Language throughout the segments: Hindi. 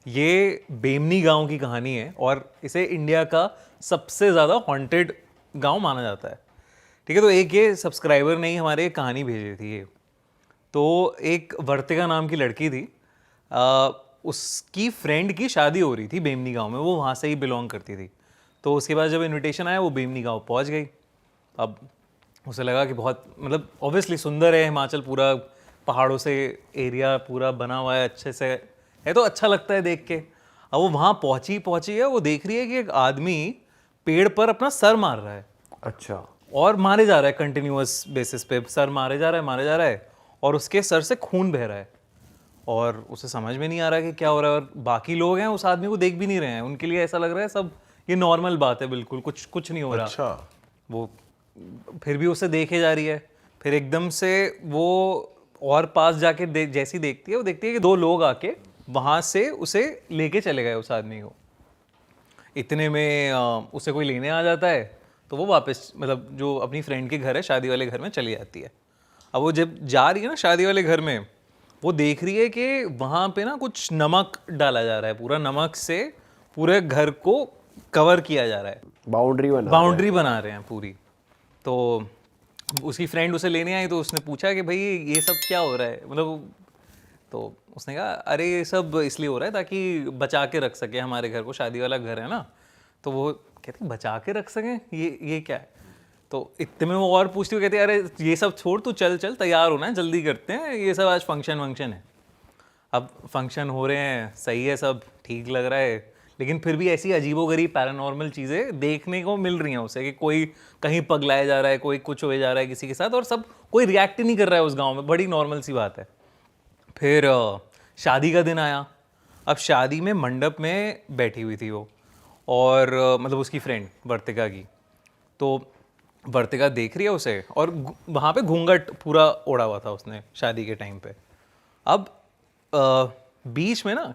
ये बेमनी गांव की कहानी है और इसे इंडिया का सबसे ज़्यादा हॉन्टेड गांव माना जाता है। ठीक है, तो एक ये सब्सक्राइबर ने ही हमारे एक कहानी भेजी थी ये। तो एक वर्तिका नाम की लड़की थी, उसकी फ्रेंड की शादी हो रही थी बेमनी गांव में, वो वहाँ से ही बिलोंग करती थी। तो उसके बाद जब इनविटेशन आया वो बेमनी गांव पहुँच गई। अब उसे लगा कि बहुत मतलब ऑब्वियसली सुंदर है हिमाचल, पूरा पहाड़ों से एरिया पूरा बना हुआ है, अच्छे से है, तो अच्छा लगता है देख के। अब वो वहाँ पहुंची है, वो देख रही है कि एक आदमी पेड़ पर अपना सर मार रहा है। अच्छा। और मारे जा रहा है कंटिन्यूअस बेसिस पे, सर मारे जा रहा है और उसके सर से खून बह रहा है और उसे समझ में नहीं आ रहा कि क्या हो रहा है। और बाकी लोग हैं उस आदमी को देख भी नहीं रहे हैं, उनके लिए ऐसा लग रहा है सब ये नॉर्मल बात है, बिल्कुल कुछ नहीं हो रहा। अच्छा। वो फिर भी उसे देखे जा रही है। फिर एकदम से वो और पास जाके जैसी देखती है, वो देखती है कि दो लोग आके वहां से उसे लेके चले गए उस आदमी को। इतने में उसे कोई लेने आ जाता है, तो वो वापस मतलब जो अपनी फ्रेंड के घर है, शादी वाले घर में चली जाती है। अब वो जब जा रही है ना शादी वाले घर में, वो देख रही है कि वहाँ पे ना कुछ नमक डाला जा रहा है, पूरा नमक से पूरे घर को कवर किया जा रहा है, बाउंड्री बना रहे हैं पूरी। तो उसकी फ्रेंड उसे लेने आई, तो उसने पूछा कि भाई ये सब क्या हो रहा है, मतलब तो उसने कहा अरे ये सब इसलिए हो रहा है ताकि बचा के रख सके हमारे घर को, शादी वाला घर है ना। तो वो कहते बचा के रख सकें, ये क्या है। तो इतने में वो और पूछती हुई कहती है अरे ये सब छोड़, तू चल तैयार होना है, जल्दी करते हैं, ये सब आज फंक्शन है। अब फंक्शन हो रहे हैं, सही है, सब ठीक लग रहा है, लेकिन फिर भी ऐसी अजीबोगरीब पैरानॉर्मल चीज़ें देखने को मिल रही हैं उसे कि कोई कहीं पगलाया जा रहा है, कोई कुछ हो जा रहा है किसी के साथ, और सब कोई रिएक्ट नहीं कर रहा है उस गांव में, बड़ी नॉर्मल सी बात है। फिर शादी का दिन आया। अब शादी में मंडप में बैठी हुई थी वो, और मतलब उसकी फ्रेंड वर्तिका की। तो वर्तिका देख रही है उसे, और वहाँ पे घूंघट पूरा ओढ़ा हुआ था उसने शादी के टाइम पे। अब बीच में ना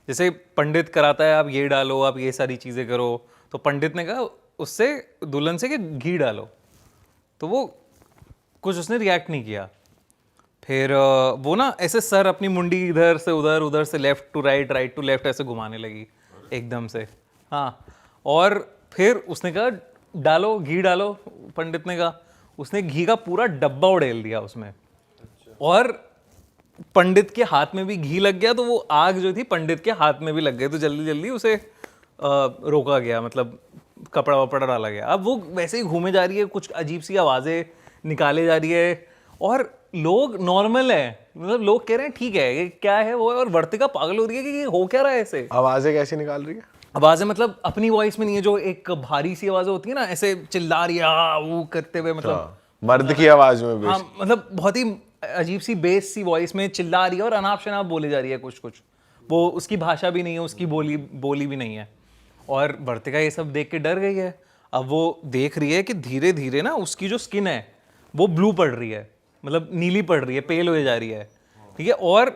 जैसे पंडित कराता है, आप ये डालो, आप ये सारी चीज़ें करो, तो पंडित ने कहा उससे दुल्हन से कि घी डालो, तो वो कुछ उसने रिएक्ट नहीं किया। फिर वो ना ऐसे सर अपनी मुंडी इधर से उधर, उधर से left to right, right to left ऐसे घुमाने लगी एकदम से। हाँ, और फिर उसने कहा डालो घी डालो, पंडित ने कहा। उसने घी का पूरा डब्बा उड़ेल दिया उसमें, और पंडित के हाथ में भी घी लग गया, तो वो आग जो थी पंडित के हाथ में भी लग गई, तो जल्दी जल्दी उसे रोका गया, मतलब कपड़ा वपड़ा डाला गया। अब वो वैसे ही घूमे जा रही है, कुछ अजीब सी आवाज़ें निकाले जा रही है, और लोग नॉर्मल है, मतलब लोग कह रहे हैं ठीक है ये क्या है वो है, और वर्तिका पागल हो रही है कि ये हो क्या रहा है ऐसे। आवाजें कैसे निकाल रही है? आवाज़ें मतलब अपनी वॉइस में नहीं है, जो एक भारी सी आवाज़ें होती है ना, ऐसे चिल्ला रही है वो करते हुए, मतलब मर्द की आवाज में। हाँ, मतलब बहुत ही अजीब सी बेस सी वॉइस में चिल्ला रही है, और अनाप शनाप बोले जा रही है कुछ कुछ, वो उसकी भाषा भी नहीं है, उसकी बोली भी नहीं है। और वर्तिका ये सब देख के डर गई है। अब वो देख रही है कि धीरे धीरे ना उसकी जो स्किन है वो ब्लू पड़ रही है, मतलब नीली पड़ रही है, पेल हो जा रही है। ठीक है, और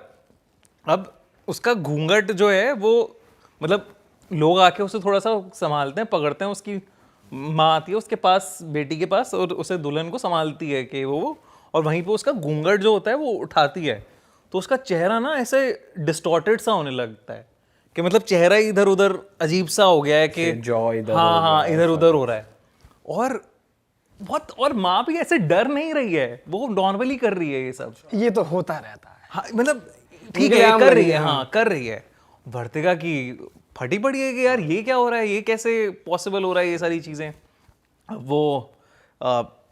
अब उसका घूंघट जो है वो, मतलब लोग आके उसे थोड़ा सा संभालते हैं, पकड़ते हैं, उसकी माँ आती है उसके पास, बेटी के पास, और उसे दुल्हन को संभालती है कि वो, और वहीं पे उसका घूंघट जो होता है वो उठाती है, तो उसका चेहरा ना ऐसे डिस्टॉर्टेड सा होने लगता है, कि मतलब चेहरा इधर उधर अजीब सा हो गया है कि हाँ इधर उधर हो रहा है। और बहुत, और माँ भी ऐसे डर नहीं रही है, वो नॉर्मली कर रही है ये सब। ये तो होता रहता है। हाँ, मतलब ठीक है कर रही है, हाँ कर रही है। वर्तिका की फटी पड़ी है कि यार ये क्या हो रहा है, ये कैसे पॉसिबल हो रहा है ये सारी चीज़ें। वो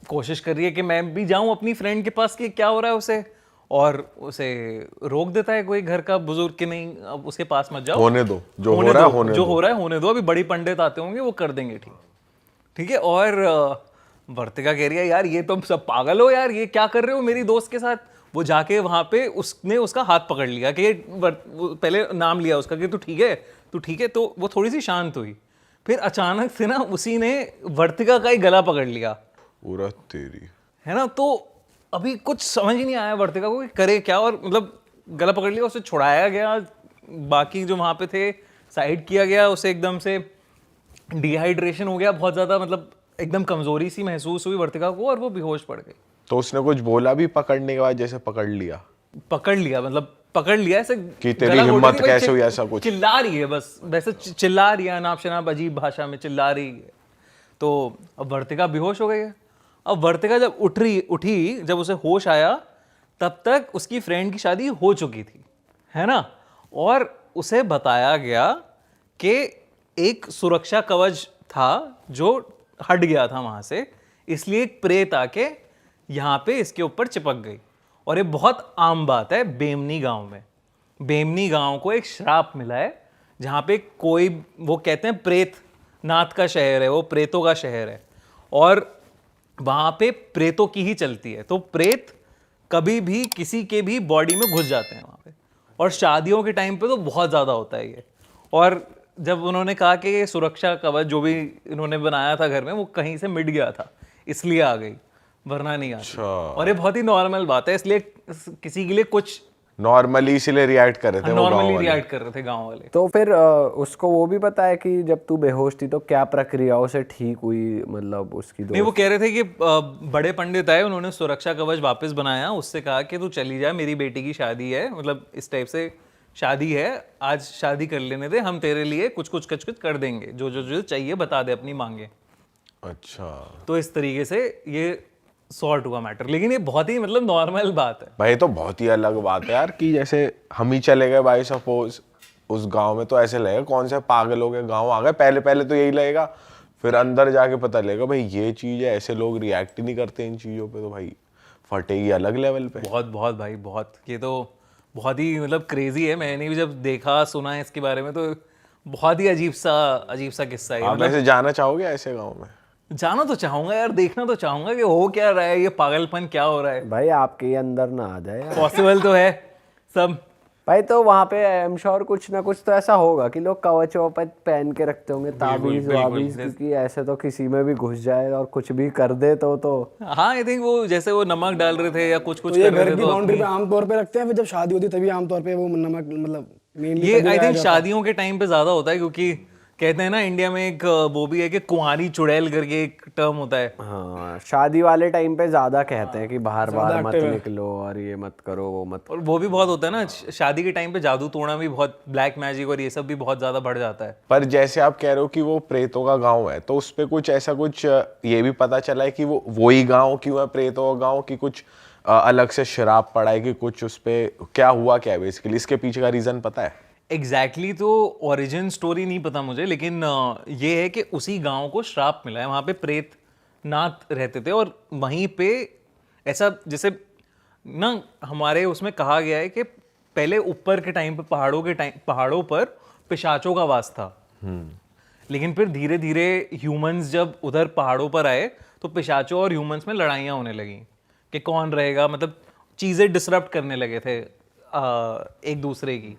कोशिश कर रही है कि मैं भी जाऊं अपनी फ्रेंड के पास कि क्या हो रहा है उसे, और उसे रोक देता है कोई घर का बुजुर्ग कि नहीं अब उसके पास मत जाओ, होने दो, जो हो रहा है होने दो, अभी बड़ी पंडित आते होंगे वो कर देंगे ठीक। ठीक है, और वर्तिका कह रही है यार ये तुम सब पागल हो यार, ये क्या कर रहे हो मेरी दोस्त के साथ। वो जाके वहां पे उसने उसका हाथ पकड़ लिया कि पहले नाम लिया उसका कि तू ठीक है, तो वो थोड़ी सी शांत हुई। फिर अचानक से ना उसी ने वर्तिका का ही गला पकड़ लिया पूरा, तेरी है ना। तो अभी कुछ समझ ही नहीं आया वर्तिका को कि करे क्या, और मतलब गला पकड़ लिया, उसे छुड़ाया गया, बाकी जो वहां पे थे साइड किया गया, उसे एकदम से डिहाइड्रेशन हो गया बहुत ज्यादा, मतलब एकदम कमजोरी सी महसूस हुई वर्तिका को, और वो बेहोश पड़ गई। तो उसने कुछ बोला भी पकड़ने के बाद, जैसे पकड़ लिया मतलब पकड़ लिया ऐसे कि तेरी गला घोट हिम्मत रही थी, भाई कैसे हुई, ऐसा कुछ। चिल्ला रही है बस, वैसे चिल्ला रही है अनाप शनाप अजीब भाषा में चिल्ला रही है। तो अब वर्तिका बेहोश हो गई है। अब वर्तिका जब उठी जब उसे होश आया तब तक उसकी फ्रेंड की शादी हो चुकी थी, है ना। और उसे बताया गया कि एक सुरक्षा कवच था जो हट गया था वहां से, इसलिए एक प्रेत आके यहाँ पे इसके ऊपर चिपक गई। और ये बहुत आम बात है बेमनी गांव में। बेमनी गांव को एक श्राप मिला है जहाँ पे कोई, वो कहते हैं प्रेत नाथ का शहर है, वो प्रेतों का शहर है और वहाँ पे प्रेतों की ही चलती है। तो प्रेत कभी भी किसी के भी बॉडी में घुस जाते हैं वहाँ पे, और शादियों के टाइम पे तो बहुत ज़्यादा होता है ये। और जब उन्होंने कहा कि ये सुरक्षा कवच जो भी इन्होंने बनाया था घर में वो कहीं से मिट गया था इसलिए आ गई, वरना नहीं आती। और ये बहुत ही नॉर्मल बात है, इसलिए किसी के लिए कुछ नॉर्मली इसलिए रिएक्ट कर रहे थे, वो गाँव नॉर्मली वाले। रिएक्ट कर रहे थे गांव वाले। तो फिर उसको वो भी पता है कि जब तू बेहोश थी तो क्या प्रक्रियाओं से ठीक हुई, मतलब उसकी नहीं, वो कह रहे थे कि बड़े पंडित आए, उन्होंने सुरक्षा कवच वापस बनाया, उससे कहा कि तू चली जा, मेरी बेटी की शादी है, मतलब इस टाइप से शादी है, आज शादी कर लेने दे, हम तेरे लिए कुछ कर देंगे, जो जो जो चाहिए बता दे, अपनी मांगे। अच्छा तो इस तरीके से ये सॉर्ट हुआ मैटर। लेकिन ये बहुत ही मतलब नॉर्मल बात है भाई, तो बहुत ही अलग बात है यार कि जैसे हम ही चले गए भाई सपोज उस गांव में, तो ऐसे लगेगा कौन से पागल हो गए गांव आ गए। पहले पहले तो यही लगेगा, फिर अंदर जाके पता लगेगा भाई ये चीज है, ऐसे लोग रिएक्ट ही नहीं करते इन चीजों पे, तो भाई फटेगी अलग लेवल पे। बहुत बहुत भाई बहुत, ये तो बहुत ही मतलब क्रेजी है। मैंने भी जब देखा सुना है इसके बारे में तो बहुत ही अजीब सा किस्सा है। आप ऐसे जाना चाहोगे ऐसे गाँव में? जाना तो चाहूंगा यार, देखना तो चाहूंगा कि हो क्या रहा है, ये पागलपन क्या हो रहा है। भाई आपके ही अंदर ना आ जाए यार। पॉसिबल तो है सब। भाई तो वहाँ पे आई एम श्योर कुछ ना कुछ तो ऐसा होगा कि लोग कवच ववच पहन के रखते होंगे, ताबीज वाबीज, क्योंकि ऐसे तो किसी में भी घुस जाए और कुछ भी कर दे तो हाँ आई थिंक वो जैसे वो नमक डाल रहे थे या कुछ तो ये कर रहे घर थे की तो बाउंड्री पे आमतौर पे रखते हैं, फिर जब शादी होती है तभी आमतौर पे वो नमक मतलब मेनली ये आई थिंक शादियों के टाइम पे ज्यादा होता है, क्योंकि कहते हैं ना इंडिया में एक वो भी है कि कुंवारी चुड़ैल करके एक टर्म होता है। हाँ, शादी वाले टाइम पे ज्यादा कहते हैं कि बाहर बाहर मत निकलो और ये मत करो वो मत। और वो भी बहुत होता है ना शादी के टाइम पे, जादू टोना भी बहुत, ब्लैक मैजिक और ये सब भी बहुत ज्यादा बढ़ जाता है। पर जैसे आप कह रहे हो कि वो प्रेतों का गांव है, तो उस पे कुछ ऐसा कुछ ये भी पता चला है कि वो वही गांव क्यों है प्रेतों का गांव, कि कुछ अलग से शराब पड़ा है कि कुछ, उस पे क्या हुआ क्या है बेसिकली, इसके पीछे का रीजन पता है? एग्जैक्टली तो ओरिजिन स्टोरी नहीं पता मुझे, लेकिन ये है कि उसी गांव को श्राप मिला है, वहाँ पे प्रेत नाथ रहते थे और वहीं पे ऐसा जैसे ना हमारे उसमें कहा गया है कि पहले ऊपर के टाइम पे पहाड़ों पर पिशाचों का वास था, लेकिन फिर धीरे धीरे ह्यूमंस जब उधर पहाड़ों पर आए तो पिशाचों और ह्यूमंस में लड़ाइयाँ होने लगी कि कौन रहेगा, मतलब चीज़ें डिसरप्ट करने लगे थे एक दूसरे की।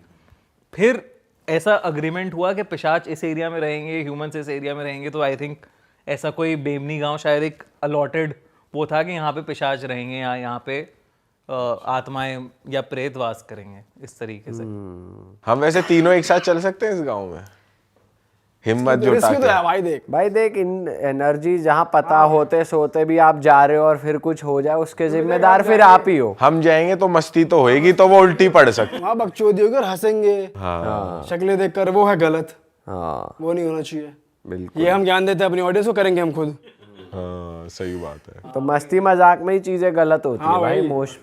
फिर ऐसा अग्रीमेंट हुआ कि पिशाच इस एरिया में रहेंगे, ह्यूमंस इस एरिया में रहेंगे, तो आई थिंक ऐसा कोई बेमनी गांव शायद एक अलॉटेड वो था कि यहाँ पे पिशाच रहेंगे या यहाँ पे आत्माएं या प्रेत वास करेंगे, इस तरीके से। हम वैसे तीनों एक साथ चल सकते हैं इस गांव में? हिम्मत जुटा रिस्क तो के। है भाई देख इन एनर्जी जहाँ पता होते सोते भी आप जा रहे हो और फिर कुछ हो जाए उसके जिम्मेदार फिर आप ही हो। हम जाएंगे तो मस्ती तो होएगी, तो वो उल्टी पड़ सकती। वहाँ बकचोदी होगी और हंसेंगे, हाँ शक्लें देखकर, वो है गलत, हाँ वो नहीं होना चाहिए। बिल्कुल, ये हम ज्ञान देते हैं अपनी ऑडियंस को, करेंगे हम खुद। हाँ सही बात है। तो मस्ती मजाक में ही चीजें गलत होती है भाई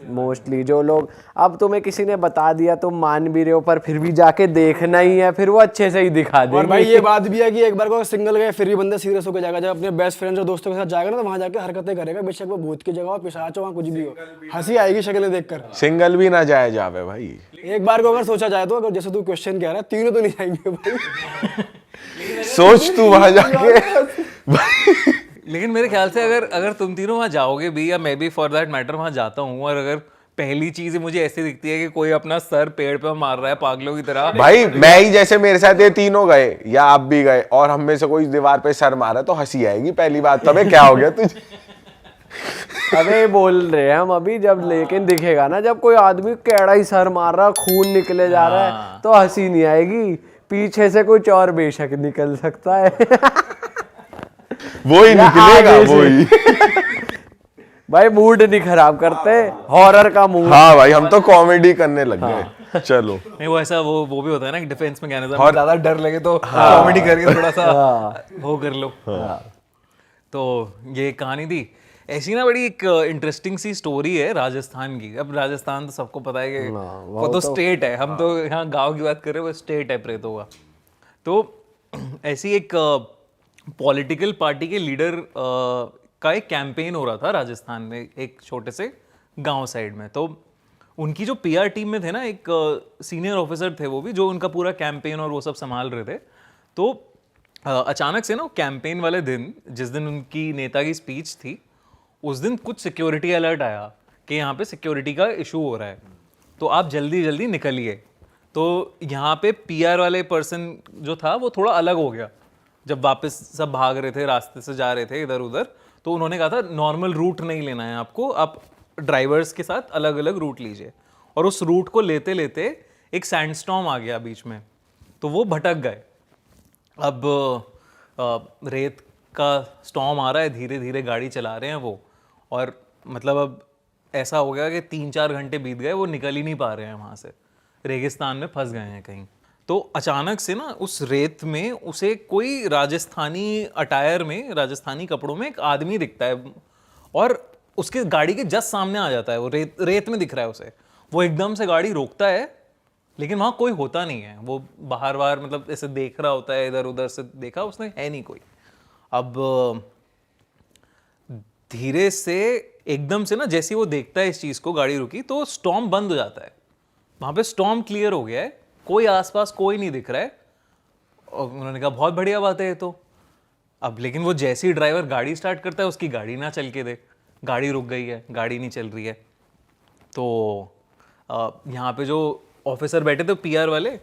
मोस्टली। जो लोग, अब तुम्हें किसी ने बता दिया तुम मान भी रहे हो पर फिर भी जाके देखना ही है, फिर वो अच्छे से ही दिखा और देंगे। भाई ये बात भी है कि एक बार को सिंगल गए फिर भी बंदा सीरियस होकर जाएगा, जब अपने बेस्ट फ्रेंड्स और दोस्तों के साथ जाएगा ना तो वहाँ जाके हरकतें करेगा, बेशक वो भूत की जगह हो, पिशाच हो, वहाँ कुछ भी हो, हंसी आएगी शक्लें देखकर। सिंगल भी ना जाए जावे भाई। एक बार को अगर सोचा जाए तो, अगर जैसे तू क्वेश्चन कह रहा है, तीनों तो नहीं जाएंगे भाई। सोच तू वहां जाके। लेकिन मेरे ख्याल से अगर तुम तीनों वहाँ जाओगे भी, या मैं भी फॉर दैट मैटर वहाँ जाता हूँ, और अगर पहली चीज मुझे ऐसी दिखती है कि कोई अपना सर पेड़ पे मार रहा है पागलों की तरह, भाई मैं ही, जैसे मेरे साथ ये तीनों गए या आप भी गए और हम में से कोई दीवार पे सर मारा तो हंसी आएगी पहली बात। तो क्या हो गया तुझे? अबे बोल रहे हैं हम अभी, जब लेकिन दिखेगा ना जब कोई आदमी कैड़ा ही सर मार रहा, खून निकले जा रहा है, तो हंसी नहीं आएगी, पीछे से कुछ और बेशक निकल सकता है। वो ही निकलेगा वो ही। भाई मूड नहीं खराब करते, हॉरर का मूड। हाँ भाई हम तो कॉमेडी करने लग गए। चलो नहीं वो ऐसा वो भी होता है ना डिफेंस मैकेनिज्म, और ज्यादा डर लगे तो कॉमेडी करके थोड़ा सा वो कर लो। तो ये कहानी थी ऐसी ना, बड़ी एक इंटरेस्टिंग सी स्टोरी है राजस्थान की। अब राजस्थान तो सबको पता है कि वो तो स्टेट है, हम तो यहाँ गांव की बात कर रहे हैं, वो स्टेट है प्रेतों का। तो ऐसी एक पॉलिटिकल पार्टी के लीडर का एक कैंपेन हो रहा था राजस्थान में, एक छोटे से गांव साइड में। तो उनकी जो पीआर टीम में थे ना, एक सीनियर ऑफिसर थे वो भी, जो उनका पूरा कैंपेन और वो सब संभाल रहे थे। तो अचानक से ना कैंपेन वाले दिन, जिस दिन उनकी नेता की स्पीच थी, उस दिन कुछ सिक्योरिटी अलर्ट आया कि यहाँ पे सिक्योरिटी का इशू हो रहा है, तो आप जल्दी जल्दी निकलिए। तो यहाँ पे पीआर वाले पर्सन जो था वो थोड़ा अलग हो गया। जब वापस सब भाग रहे थे, रास्ते से जा रहे थे इधर उधर, तो उन्होंने कहा था नॉर्मल रूट नहीं लेना है आपको, आप ड्राइवर्स के साथ अलग अलग रूट लीजिए। और उस रूट को लेते लेते एक सैंडस्टॉर्म आ गया बीच में, तो वो भटक गए। अब रेत का स्टॉर्म आ रहा है, धीरे धीरे गाड़ी चला रहे हैं वो, और मतलब अब ऐसा हो गया कि 3-4 घंटे बीत गए, वो निकल ही नहीं पा रहे हैं वहाँ से, रेगिस्तान में फंस गए हैं कहीं। तो अचानक से ना उस रेत में उसे कोई राजस्थानी अटायर में, राजस्थानी कपड़ों में एक आदमी दिखता है, और उसके गाड़ी के जस्ट सामने आ जाता है। वो रेत में दिख रहा है उसे। वो एकदम से गाड़ी रोकता है, लेकिन वहाँ कोई होता नहीं है। वो बाहर मतलब ऐसे देख रहा होता है, इधर उधर से देखा उसने, है नहीं कोई। अब धीरे से एकदम से ना जैसे वो देखता है इस चीज़ को, गाड़ी रुकी, तो स्टॉर्म बंद हो जाता है। वहाँ पे स्टॉर्म क्लियर हो गया है, कोई आसपास कोई नहीं दिख रहा है। और उन्होंने कहा बहुत बढ़िया बात है ये तो। अब लेकिन वो जैसे ही ड्राइवर गाड़ी स्टार्ट करता है, उसकी गाड़ी ना चल के दे, गाड़ी रुक गई है, गाड़ी नहीं चल रही है। तो यहाँ पे जो ऑफिसर बैठे थे पीआर वाले,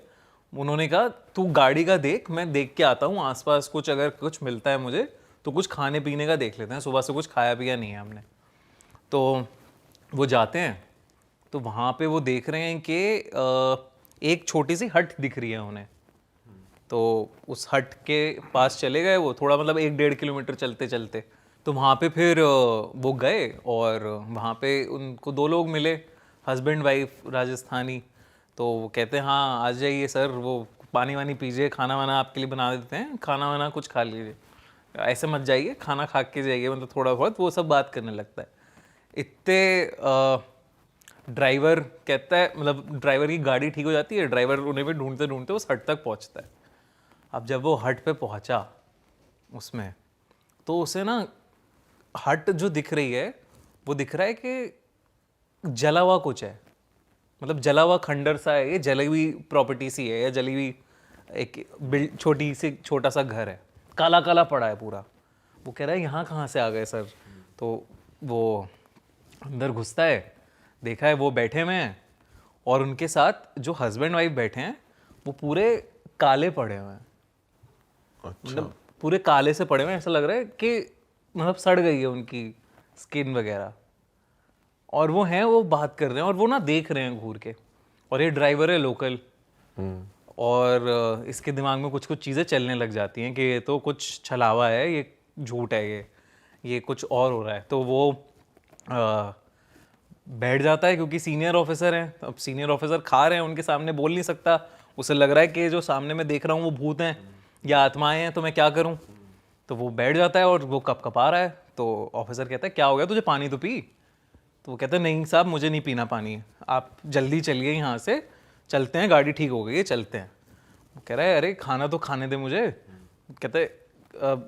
उन्होंने कहा तू गाड़ी का देख, मैं देख के आता हूँ आसपास कुछ, अगर कुछ मिलता है मुझे तो कुछ खाने पीने का देख लेते हैं, सुबह से कुछ खाया पिया नहीं है हमने। तो वो जाते हैं, तो वहाँ पे वो देख रहे हैं कि एक छोटी सी हट दिख रही है उन्हें। तो उस हट के पास चले गए वो, थोड़ा मतलब 1-1.5 किलोमीटर चलते चलते। तो वहाँ पे फिर वो गए, और वहाँ पे उनको 2 लोग मिले, हस्बैंड वाइफ राजस्थानी। तो वो कहते हैं हाँ आ जाइए सर, वो पानी वानी पीजिए, खाना वाना आपके लिए बना देते हैं, खाना वाना कुछ खा लीजिए, ऐसे मत जाइए, खाना खा के जाइए, मतलब थोड़ा बहुत वो सब बात करने लगता है। इतने ड्राइवर कहता है, मतलब ड्राइवर की गाड़ी ठीक हो जाती है, ड्राइवर उन्हें भी ढूंढते ढूंढते उस हट तक पहुंचता है। अब जब वो हट पे पहुंचा उसमें, तो उसे ना हट जो दिख रही है, वो दिख रहा है कि जला हुआ कुछ है, मतलब जला हुआ खंडर सा है, ये जली हुई प्रॉपर्टी सी है, या जली हुई एक छोटा सा घर है, काला काला पड़ा है पूरा। वो कह रहा है यहाँ कहाँ से आ गए सर? तो वो अंदर घुसता है, देखा है वो बैठे हुए हैं, और उनके साथ जो हस्बैंड वाइफ बैठे हैं वो पूरे काले पड़े हुए हैं। मतलब पूरे काले से पड़े हुए हैं, ऐसा लग रहा है कि मतलब सड़ गई है उनकी स्किन वगैरह। और वो हैं, वो बात कर रहे हैं, और वो ना देख रहे हैं घूर के। और ये ड्राइवर है लोकल, और इसके दिमाग में कुछ कुछ चीज़ें चलने लग जाती हैं कि ये तो कुछ छलावा है, ये झूठ है, ये कुछ और हो रहा है। तो वो बैठ जाता है, क्योंकि सीनियर ऑफिसर हैं। अब सीनियर ऑफिसर खा रहे हैं, उनके सामने बोल नहीं सकता। उसे लग रहा है कि जो सामने मैं देख रहा हूँ वो भूत हैं या आत्माएं हैं, तो मैं क्या करूँ। तो वो बैठ जाता है, और वो कपकपा रहा है। तो ऑफिसर कहता है क्या हो गया तुझे, पानी तो पी। तो वो कहता है नहीं साहब, मुझे नहीं पीना पानी, आप जल्दी चलिए यहाँ से, चलते हैं, गाड़ी ठीक हो गई है, चलते हैं। वो कह रहा है अरे खाना तो खाने दे मुझे। कहते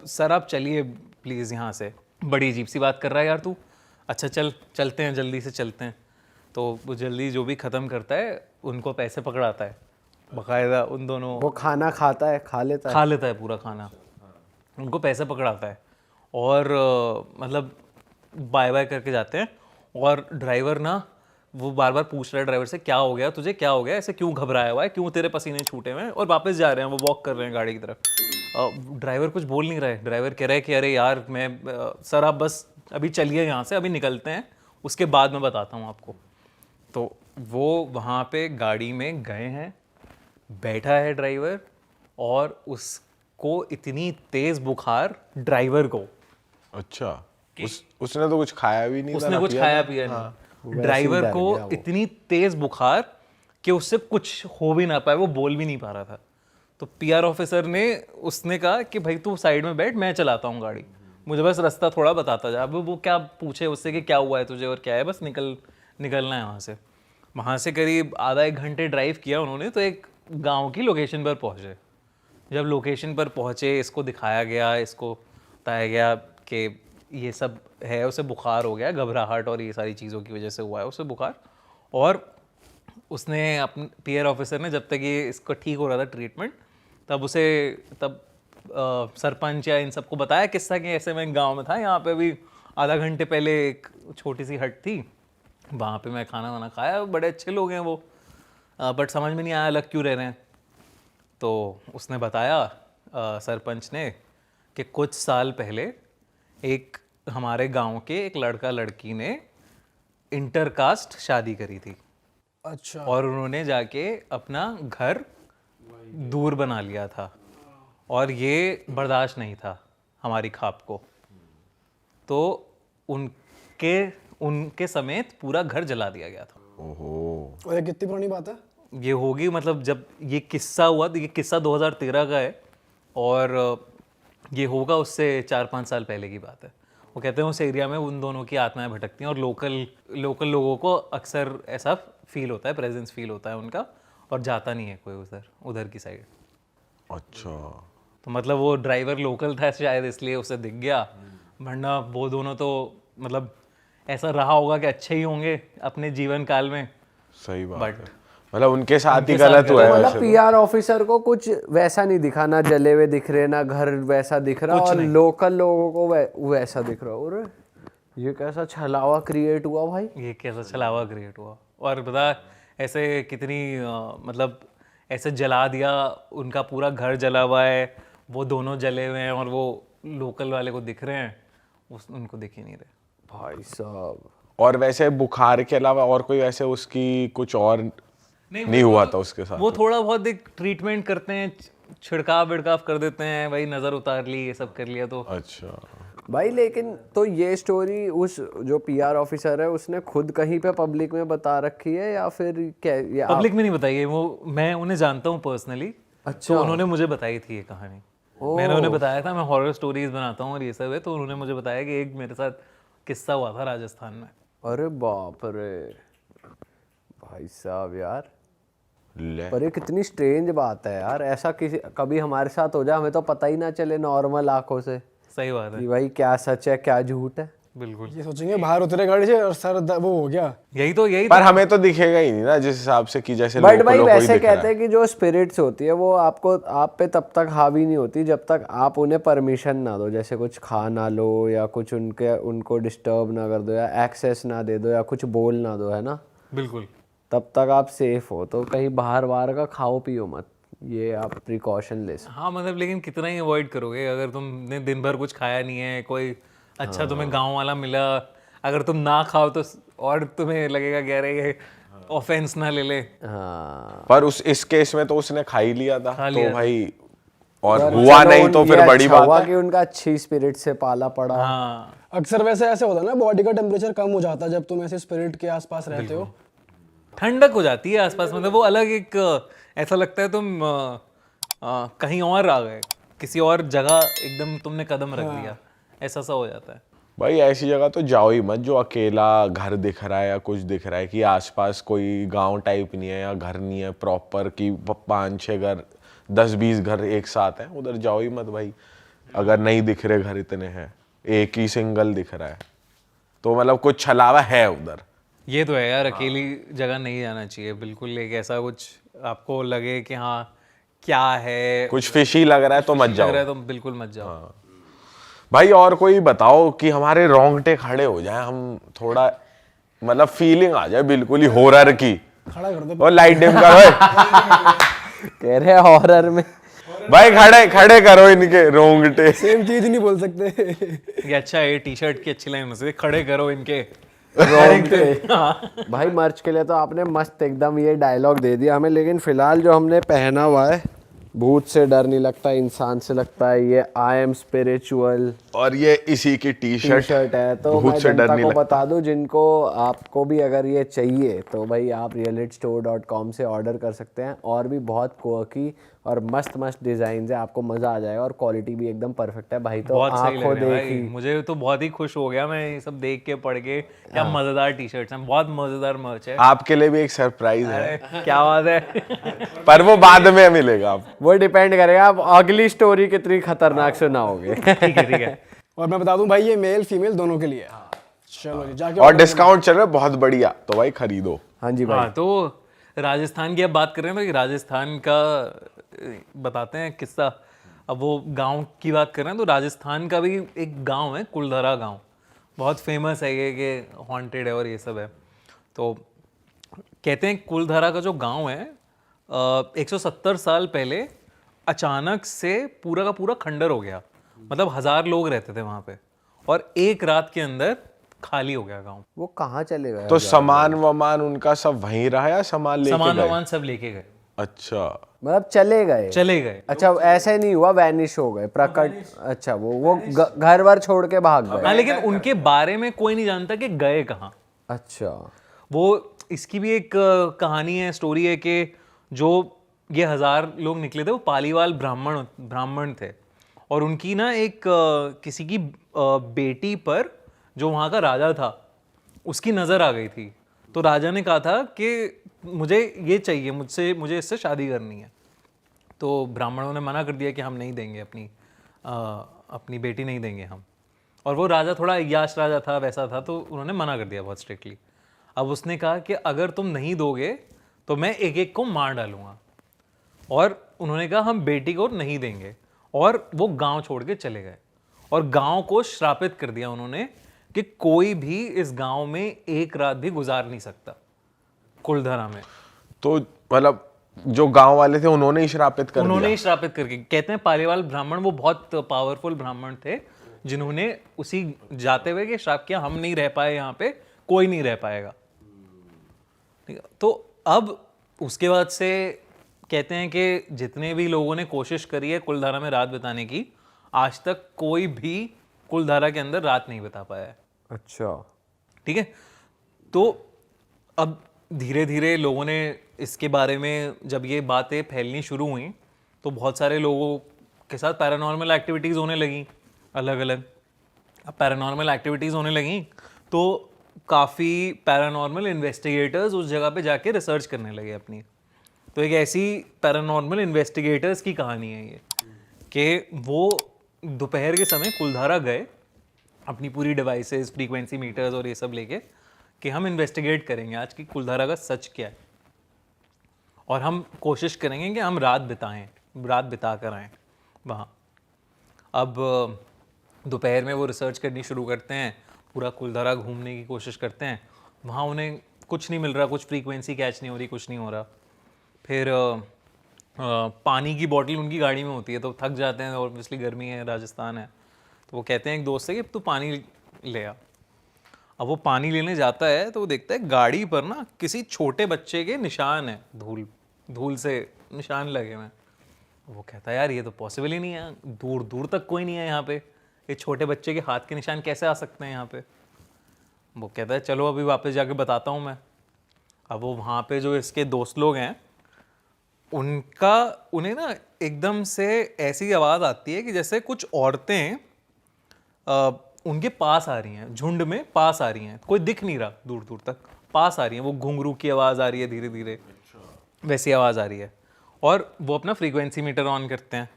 सर आप चलिए प्लीज़ यहाँ से, बड़ी अजीब सी बात कर रहा है यार तू। अच्छा चलते हैं, जल्दी से चलते हैं। तो वो जल्दी जो भी ख़त्म करता है, उनको पैसे पकड़ाता है बाकायदा उन दोनों। वो खाना खाता है, खा लेता है पूरा खाना, उनको पैसे पकड़ाता है। और मतलब बाय बाय करके जाते हैं। और ड्राइवर ना वो बार बार पूछ रहा है ड्राइवर से क्या हो गया तुझे, क्या हो गया, ऐसे क्यों घबराया हुआ है, क्यों तेरे पसीने छूटे हुए हैं। और वापस जा रहे हैं, वो वॉक कर रहे हैं गाड़ी की तरफ। ड्राइवर कुछ बोल नहीं रहा है। ड्राइवर कह रहा है कि अरे यार मैं सर आप बस अभी चलिए यहाँ से, अभी निकलते हैं, उसके बाद मैं बताता हूँ आपको। तो वो वहाँ पे गाड़ी में गए हैं, बैठा है ड्राइवर, और उसको इतनी तेज बुखार ड्राइवर को। अच्छा उसने तो कुछ खाया भी नहीं, उसने कुछ खाया पिया नहीं। ड्राइवर को इतनी तेज बुखार कि उससे कुछ हो भी ना पाए, वो बोल भी नहीं पा रहा था। तो पीआर ऑफिसर ने उसने कहा कि भाई तू साइड में बैठ, मैं चलाता हूँ गाड़ी, मुझे बस रास्ता थोड़ा बताता जा। अब वो क्या पूछे उससे कि क्या हुआ है तुझे और क्या है, बस निकलना है वहाँ से। वहाँ से करीब आधा एक घंटे ड्राइव किया उन्होंने, तो एक गांव की लोकेशन पर पहुँचे। जब लोकेशन पर पहुँचे, इसको दिखाया गया, इसको बताया गया कि ये सब है, उसे बुखार हो गया, घबराहट और ये सारी चीज़ों की वजह से हुआ है उसे बुखार। और उसने अपने पीआर ऑफिसर ने जब तक ये इसको ठीक हो रहा था ट्रीटमेंट, तब सरपंच या इन सबको बताया किस्सा कि ऐसे मैं गांव में था, यहाँ पे अभी आधा घंटे पहले एक छोटी सी हट थी, वहाँ पे मैं खाना वाना खाया, बड़े अच्छे लोग हैं वो, बट समझ में नहीं आया अलग क्यों रह रहे हैं। तो उसने बताया सरपंच ने कि कुछ साल पहले एक हमारे गांव के एक लड़का लड़की ने इंटरकास्ट शादी करी थी, अच्छा। और उन्होंने जाके अपना घर दूर बना लिया था, और ये बर्दाश्त नहीं था हमारी खाप को, तो उनके समेत पूरा घर जला दिया गया था। ओहो। और ये कितनी पुरानी बात है? ये होगी, मतलब जब ये किस्सा हुआ, तो ये किस्सा 2013 का है, और ये होगा उससे 4-5 साल पहले की बात है। वो कहते हैं उस एरिया में उन दोनों की आत्माएं भटकती हैं, और लोकल लोगों को अक्सर ऐसा फील होता है, प्रेजेंस फील होता है उनका, और जाता नहीं है कोई उधर की साइड। अच्छा। तो मतलब वो ड्राइवर लोकल था शायद, इसलिए उसे दिख गया, वरना वो दोनों तो मतलब ऐसा रहा होगा कि अच्छे ही होंगे अपने जीवन काल में। सही बात But- है, मतलब उनके साथ ही उनके साथ गलत हुआ है मतलब वैसे तो। पीआर ऑफिसर को कुछ वैसा नहीं दिखा, ना जले हुए दिख रहे, ना घर वैसा दिख रहा, और लोकल लोगों को वैसा दिख रहा। और ये कैसा छलावा क्रिएट हुआ भाई। ये कैसा छलावा क्रिएट हुआ, और बता ऐसे कितनी मतलब ऐसे जला दिया, उनका पूरा घर जला हुआ है, वो दोनों जले हुए हैं, और वो लोकल वाले को दिख रहे हैं, उनको दिख ही नहीं रहे भाई साहब। और वैसे बुखार के अलावा और कोई वैसे उसकी कुछ और नहीं हुआ था उसके साथ? वो थोड़ा बहुत एक ट्रीटमेंट करते हैं, छिड़काव विड़काव कर देते हैं, वही नज़र उतार ली, ये सब कर लिया तो। अच्छा भाई लेकिन तो ये स्टोरी उस जो पीआर ऑफिसर है उसने खुद कहीं पे पब्लिक में बता रखी है, या फिर क्या ये पब्लिक में नहीं बताई है वो, मैं उन्हें जानता हूँ पर्सनली। अच्छा। तो उन्होंने मुझे बताई थी ये कहानी, मैंने उन्हें बताया था मैं हॉरर स्टोरीज बनाता हूँ और ये सब है, तो उन्होंने मुझे बताया कि एक मेरे साथ किस्सा हुआ था राजस्थान में। अरे बाप रे भाई साहब यार, ले। पर ये कितनी स्ट्रेंज बात है यार, ऐसा किसी कभी हमारे साथ हो जाए, हमें तो पता ही ना चले नॉर्मल आंखों से सही बात है, कि भाई क्या सच है क्या झूठ है। बिल्कुल। ये सोचेंगे बाहर उतरे गाड़ी से और सर वो हो गया। यही पर हमें तो दिखेगा ही नहीं ना जिस हिसाब से कि जैसे बट लोगों भाई को ही वैसे दिख रहा कहते हैं कि जो स्पिरिट्स होती है वो आप पे तब तक हावी नहीं होती जब तक आप उन्हें परमिशन ना दो, जैसे कुछ खा ना लो या कुछ उनको डिस्टर्ब ना कर दो या एक्सेस ना दे दो या कुछ बोल ना दो, है ना, बिल्कुल। तब तक आप सेफ हो। तो कहीं बाहर का खाओ पियो मत, ये आप प्रिकॉशन ले सकते। हाँ मतलब लेकिन कितना ही अवॉइड करोगे, अगर तुमने दिन भर कुछ खाया नहीं है, कोई अच्छा तुम्हें गांव वाला मिला, अगर तुम ना खाओ तो और तुम्हें लगेगा कि अरे ये ऑफेंस ना ले ले। हाँ पर इस केस में तो उसने खा ही लिया था, खा तो लिया भाई और पर हुआ चलो नहीं तो ये फिर बड़ी अच्छा हुआ बात है। कि उनका अच्छी स्पिरिट से पाला पड़ा। हाँ अक्सर वैसे ऐसे होता है ना, बॉडी का टेम्परेचर कम हो जाता है जब तुम ऐसे स्पिरिट के आसपास रहते हो। ठंडक हो जाती है आसपास, मतलब वो अलग एक ऐसा लगता है तुम कहीं और आ गए, किसी और जगह एकदम तुमने कदम रख दिया, ऐसा सा हो जाता है। भाई ऐसी जगह तो जाओ ही मत जो अकेला घर दिख रहा है या कुछ दिख रहा है कि आसपास कोई गांव टाइप नहीं है या घर नहीं है प्रॉपर कि 5-6 घर 10-20 घर एक साथ हैं, उधर जाओ ही मत भाई। अगर नहीं दिख रहे घर इतने हैं, एक ही सिंगल दिख रहा है तो मतलब कुछ छलावा है उधर। ये तो है यार, अकेली जगह नहीं जाना चाहिए बिल्कुल। एक ऐसा कुछ आपको लगे कि हाँ क्या है, कुछ फिशी लग रहा है तो मत लग जाओ रहा है तो बिल्कुल मत जाओ। भाई। और कोई बताओ कि हमारे रोंगटे खड़े हो जाए, हम थोड़ा मतलब फीलिंग आ जाए बिल्कुल ही हॉरर की। खड़ा कर दो और लाइट डिम करो कह रहे हॉरर में भाई, खड़े करो इनके रोंगटे। सेम चीज नहीं बोल सकते। ये अच्छा है, टी शर्ट की अच्छी लाइन से खड़े करो इनके रोंगटे। भाई मर्च के लिए तो आपने मस्त एकदम ये डायलॉग दे दिया हमें, लेकिन फिलहाल जो हमने पहना हुआ है भूत से डर नहीं लगता, इंसान से लगता है। ये आई एम स्पिरिचुअल और ये इसी की टी शर्ट है। तो भूत मैं से डर जनता नहीं को लगता। बता दूं, जिनको आपको भी अगर ये चाहिए तो भाई आप realitstore.com से ऑर्डर कर सकते हैं। और भी बहुत क्वर्की और मस्त मस्त डिजाइन है, आपको मजा आ जाएगा। और क्वालिटी भी एकदम परफेक्ट है भाई। तो बहुत सही आंखों लग रहा है देखी भाई, मुझे तो बहुत ही खुश हो गया मैं ये सब देख के पढ़ के। क्या मजेदार टी शर्ट्स हैं, बहुत मजेदार मर्च है। आपके लिए भी एक सरप्राइज है, अरे क्या बात है। पर वो बाद में मिलेगा। आप वो डिपेंड करेगा आप अगली स्टोरी कितनी खतरनाक सुनाओगे। ठीक है ठीक है। और मैं बता दूं भाई, ये मेल फीमेल दोनों के लिए है। चलो जी, जाके और डिस्काउंट चल रहा है बहुत बढ़िया, तो भाई खरीदो। हाँ जी भाई। हाँ तो राजस्थान की अब बात कर रहे हैं भाई, राजस्थान का बताते हैं किस्सा। अब वो गांव की बात कर रहे हैं तो राजस्थान का भी एक गांव है कुलधरा गांव, बहुत फेमस है ये कि हॉन्टेड है और ये सब है। तो कहते हैं कुलधरा का जो गांव है 170 साल पहले अचानक से पूरा का पूरा खंडर हो गया। मतलब 1000 लोग रहते थे वहां पे और एक रात के अंदर खाली हो गया गांव। वो कहाँ चले गए? तो सामान वमान उनका सब वहीं रहा या सामान लेके सामान गए? वामान सब लेके गए, अच्छा, मतलब चले गए? चले गए। अच्छा, ऐसे नहीं हुआ वैनिश हो गए प्रकट? अच्छा, वो घर वर छोड़ के भाग गए? हाँ लेकिन उनके बारे में कोई नहीं जानता कि गए कहाँ। अच्छा। वो इसकी भी एक कहानी है, स्टोरी है कि जो ये 1000 लोग निकले थे वो पालीवाल ब्राह्मण थे और उनकी ना एक किसी की बेटी पर जो वहाँ का राजा था उसकी नज़र आ गई थी। तो राजा ने कहा था कि मुझे ये चाहिए, मुझे इससे शादी करनी है। तो ब्राह्मणों ने मना कर दिया कि हम नहीं देंगे, अपनी बेटी नहीं देंगे हम। और वो राजा थोड़ा याश राजा था, वैसा था, तो उन्होंने मना कर दिया बहुत स्ट्रिक्टली। अब उसने कहा कि अगर तुम नहीं दोगे तो मैं एक एक को मार डालूंगा। और उन्होंने कहा हम बेटी को नहीं देंगे और वो गांव छोड़ के चले गए और गांव को श्रापित कर दिया उन्होंने कि कोई भी इस गांव में एक रात भी गुजार नहीं सकता कुलधरा में। तो मतलब जो गांव वाले थे उन्होंने ही श्रापित कर उन्होंने दिया? ही श्रापित करके, कहते हैं पालीवाल ब्राह्मण वो बहुत पावरफुल ब्राह्मण थे जिन्होंने उसी जाते हुए कि श्राप किया हम नहीं रह पाए यहाँ पे, कोई नहीं रह पाएगा। ठीक है, तो अब उसके बाद से कहते हैं कि जितने भी लोगों ने कोशिश करी है कुलधारा में रात बिताने की, आज तक कोई भी कुलधारा के अंदर रात नहीं बिता पाया है। अच्छा। ठीक है, तो अब धीरे धीरे लोगों ने इसके बारे में जब ये बातें फैलनी शुरू हुई तो बहुत सारे लोगों के साथ पैरानॉर्मल एक्टिविटीज़ होने लगी अलग अलग। अब पैरानॉर्मल एक्टिविटीज़ होने लगी तो काफ़ी पैरानॉर्मल इन्वेस्टिगेटर्स उस जगह पे जाके रिसर्च करने लगे अपनी। तो एक ऐसी पैरानॉर्मल इन्वेस्टिगेटर्स की कहानी है ये कि वो दोपहर के समय कुलधारा गए अपनी पूरी डिवाइसेस, फ्रीक्वेंसी मीटर्स और ये सब लेके कि हम इन्वेस्टिगेट करेंगे आज की कुलधारा का सच क्या है और हम कोशिश करेंगे कि हम रात बिता कर आएँ वहाँ। अब दोपहर में वो रिसर्च करनी शुरू करते हैं, पूरा कुलधारा घूमने की कोशिश करते हैं। वहाँ उन्हें कुछ नहीं मिल रहा, कुछ फ्रीक्वेंसी कैच नहीं हो रही, कुछ नहीं हो रहा। फिर पानी की बोतल उनकी गाड़ी में होती है तो थक जाते हैं, ऑब्वियसली गर्मी है, राजस्थान है। तो वो कहते हैं एक दोस्त से कि तू पानी ले आ। अब वो पानी लेने जाता है तो वो देखता है गाड़ी पर ना किसी छोटे बच्चे के निशान है, धूल से निशान लगे हुए हैं। वो कहता है यार ये तो पॉसिबल ही नहीं है, दूर दूर तक कोई नहीं है यहाँ पे, ये छोटे बच्चे के हाथ के निशान कैसे आ सकते हैं यहाँ पे। वो कहता है चलो अभी वापस जाके बताता हूँ मैं। अब वो वहाँ पे जो इसके दोस्त लोग हैं उन्हें ना एकदम से ऐसी आवाज़ आती है कि जैसे कुछ औरतें उनके पास आ रही हैं, झुंड में पास आ रही हैं, कोई दिख नहीं रहा, दूर दूर तक पास आ रही हैं। वो घुंघरू की आवाज़ आ रही है धीरे धीरे, वैसी आवाज़ आ रही है। और वो अपना फ्रीक्वेंसी मीटर ऑन करते हैं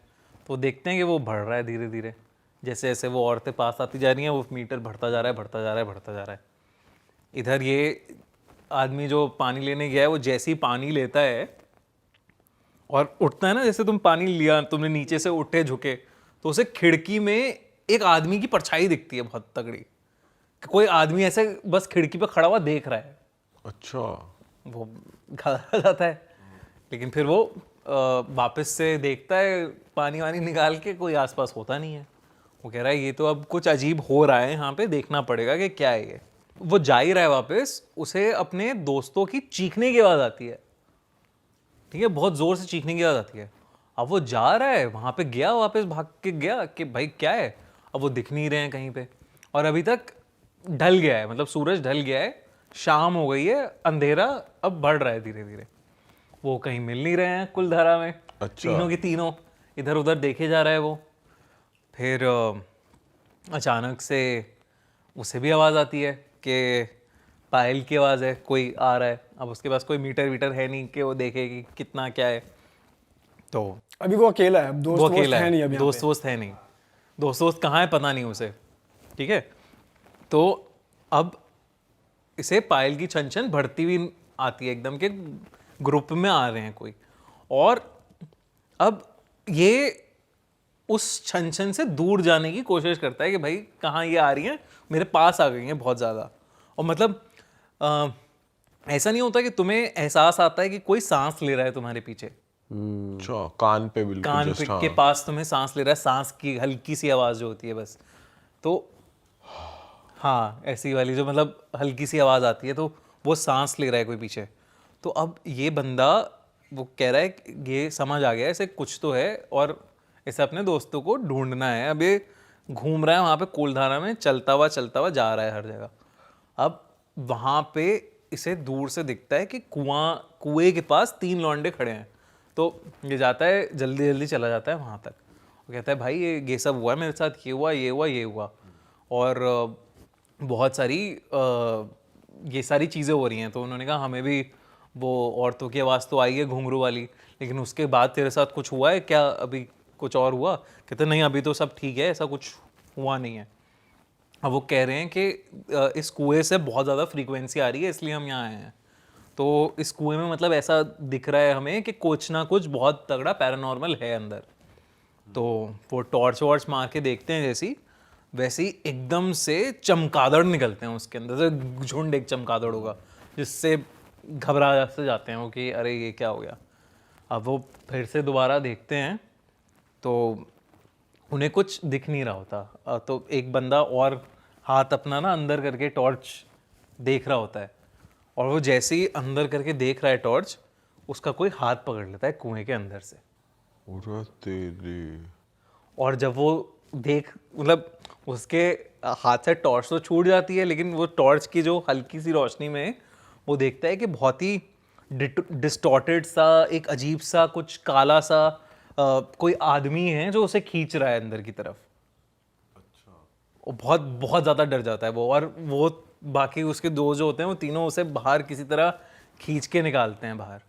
तो देखते हैं कि वो बढ़ रहा है धीरे धीरे। जैसे जैसे वो औरतें पास आती जा रही हैं वो मीटर बढ़ता जा रहा है, बढ़ता जा रहा है, बढ़ता जा रहा है। इधर ये आदमी जो पानी लेने गया है वो जैसे ही पानी लेता है और उठता है ना, जैसे तुम पानी लिया, तुमने नीचे से उठे झुके तो उसे खिड़की में एक आदमी की परछाई दिखती है बहुत तगड़ी, कि कोई आदमी ऐसे बस खिड़की पे खड़ा हुआ देख रहा है। अच्छा। वो घबरा जाता है, लेकिन फिर वो वापस से देखता है पानी वानी निकाल के, कोई आसपास होता नहीं है। वो कह रहा है ये तो अब कुछ अजीब हो रहा है, यहाँ पे देखना पड़ेगा कि क्या है ये। वो जा ही रहा है वापस, उसे अपने दोस्तों की चीखने की आवाज़ आती है। ठीक है, बहुत ज़ोर से चीखने की आवाज़ आती है। अब वो जा रहा है वहां पे, गया वापस भाग के गया कि भाई क्या है, अब वो दिख नहीं रहे हैं कहीं पे, और अभी तक ढल गया है, मतलब सूरज ढल गया है, शाम हो गई है, अंधेरा अब बढ़ रहा है धीरे धीरे, वो कहीं मिल नहीं रहे हैं कुलधारा में। अच्छा। तीनों के तीनों इधर उधर देखे जा रहा है वो। फिर अचानक से उसे भी आवाज़ आती है कि पायल की आवाज़ है, कोई आ रहा है। अब उसके पास कोई मीटर वीटर है नहीं कि वो देखे कि कितना क्या है, तो अभी वो अकेला है, दोस्त वो वोस्त अकेला है नहीं है, अभी यहाँ दोस्त पे। वोस्त है नहीं, दोस्त वोस्त कहाँ है पता नहीं उसे, ठीक है। तो अब इसे पायल की छन छन बढ़ती हुई आती है एकदम, के ग्रुप में आ रहे हैं कोई, और अब ये उस छन छन से दूर जाने की कोशिश करता है कि भाई कहाँ ये आ रही हैं, मेरे पास आ गई हैं बहुत ज़्यादा। और मतलब ऐसा नहीं होता कि तुम्हें एहसास आता है कि कोई सांस ले रहा है तुम्हारे पीछे, अच्छा, कान पे बिल्कुल कान just, के हाँ। पास तुम्हें सांस ले रहा है, सांस की हल्की सी आवाज़ जो होती है बस, तो हाँ ऐसी वाली जो मतलब हल्की सी आवाज़ आती है, तो वो सांस ले रहा है कोई पीछे। तो अब ये बंदा वो कह रहा है कि ये समझ आ गया है इसे कुछ तो है, और इसे अपने दोस्तों को ढूंढना है। अब ये घूम रहा है वहाँ पे कुलधारा में, चलता हुआ जा रहा है हर जगह। अब वहाँ पे इसे दूर से दिखता है कि कुएं के पास 3 लौंडे खड़े हैं, तो ये जाता है, जल्दी जल्दी चला जाता है वहाँ तक। वो कहता है भाई ये सब हुआ है मेरे साथ, ये हुआ ये हुआ ये हुआ, और बहुत सारी ये सारी चीज़ें हो रही हैं। तो उन्होंने कहा हमें भी वो औरतों की आवाज़ तो आई है घुंघरू वाली, लेकिन उसके बाद तेरे साथ कुछ हुआ है क्या, अभी कुछ और हुआ? कहते नहीं अभी तो सब ठीक है, ऐसा कुछ हुआ नहीं है। अब वो कह रहे हैं कि इस कुएं से बहुत ज़्यादा फ्रीक्वेंसी आ रही है, इसलिए हम यहाँ आए हैं। तो इस कुएं में मतलब ऐसा दिख रहा है हमें कि कुछ ना कुछ बहुत तगड़ा पैरानॉर्मल है अंदर। तो वो टॉर्च वॉर्च मार के देखते हैं, जैसी वैसे ही एकदम से चमगादड़ निकलते हैं उसके अंदर से, झुंड एक चमगादड़ होगा, जिससे घबरा से जाते हैं वो कि अरे ये क्या हो गया। अब वो फिर से दोबारा देखते हैं तो उन्हें कुछ दिख नहीं रहा होता। तो एक बंदा और हाथ अपना ना अंदर करके टॉर्च देख रहा होता है, और वो जैसे ही अंदर करके देख रहा है टॉर्च, उसका कोई हाथ पकड़ लेता है कुएं के अंदर से। अरे तेरी। और जब वो देख मतलब उसके हाथ से टॉर्च तो छूट जाती है, लेकिन वो टॉर्च की जो हल्की सी रोशनी में वो देखता है कि बहुत ही डिस्टॉर्टेड सा, एक अजीब सा, कुछ काला सा कोई आदमी है जो उसे खींच रहा है अंदर की तरफ। वो बहुत बहुत ज़्यादा डर जाता है वो, और वो बाकी उसके दो जो होते हैं वो तीनों उसे बाहर किसी तरह खींच के निकालते हैं बाहर।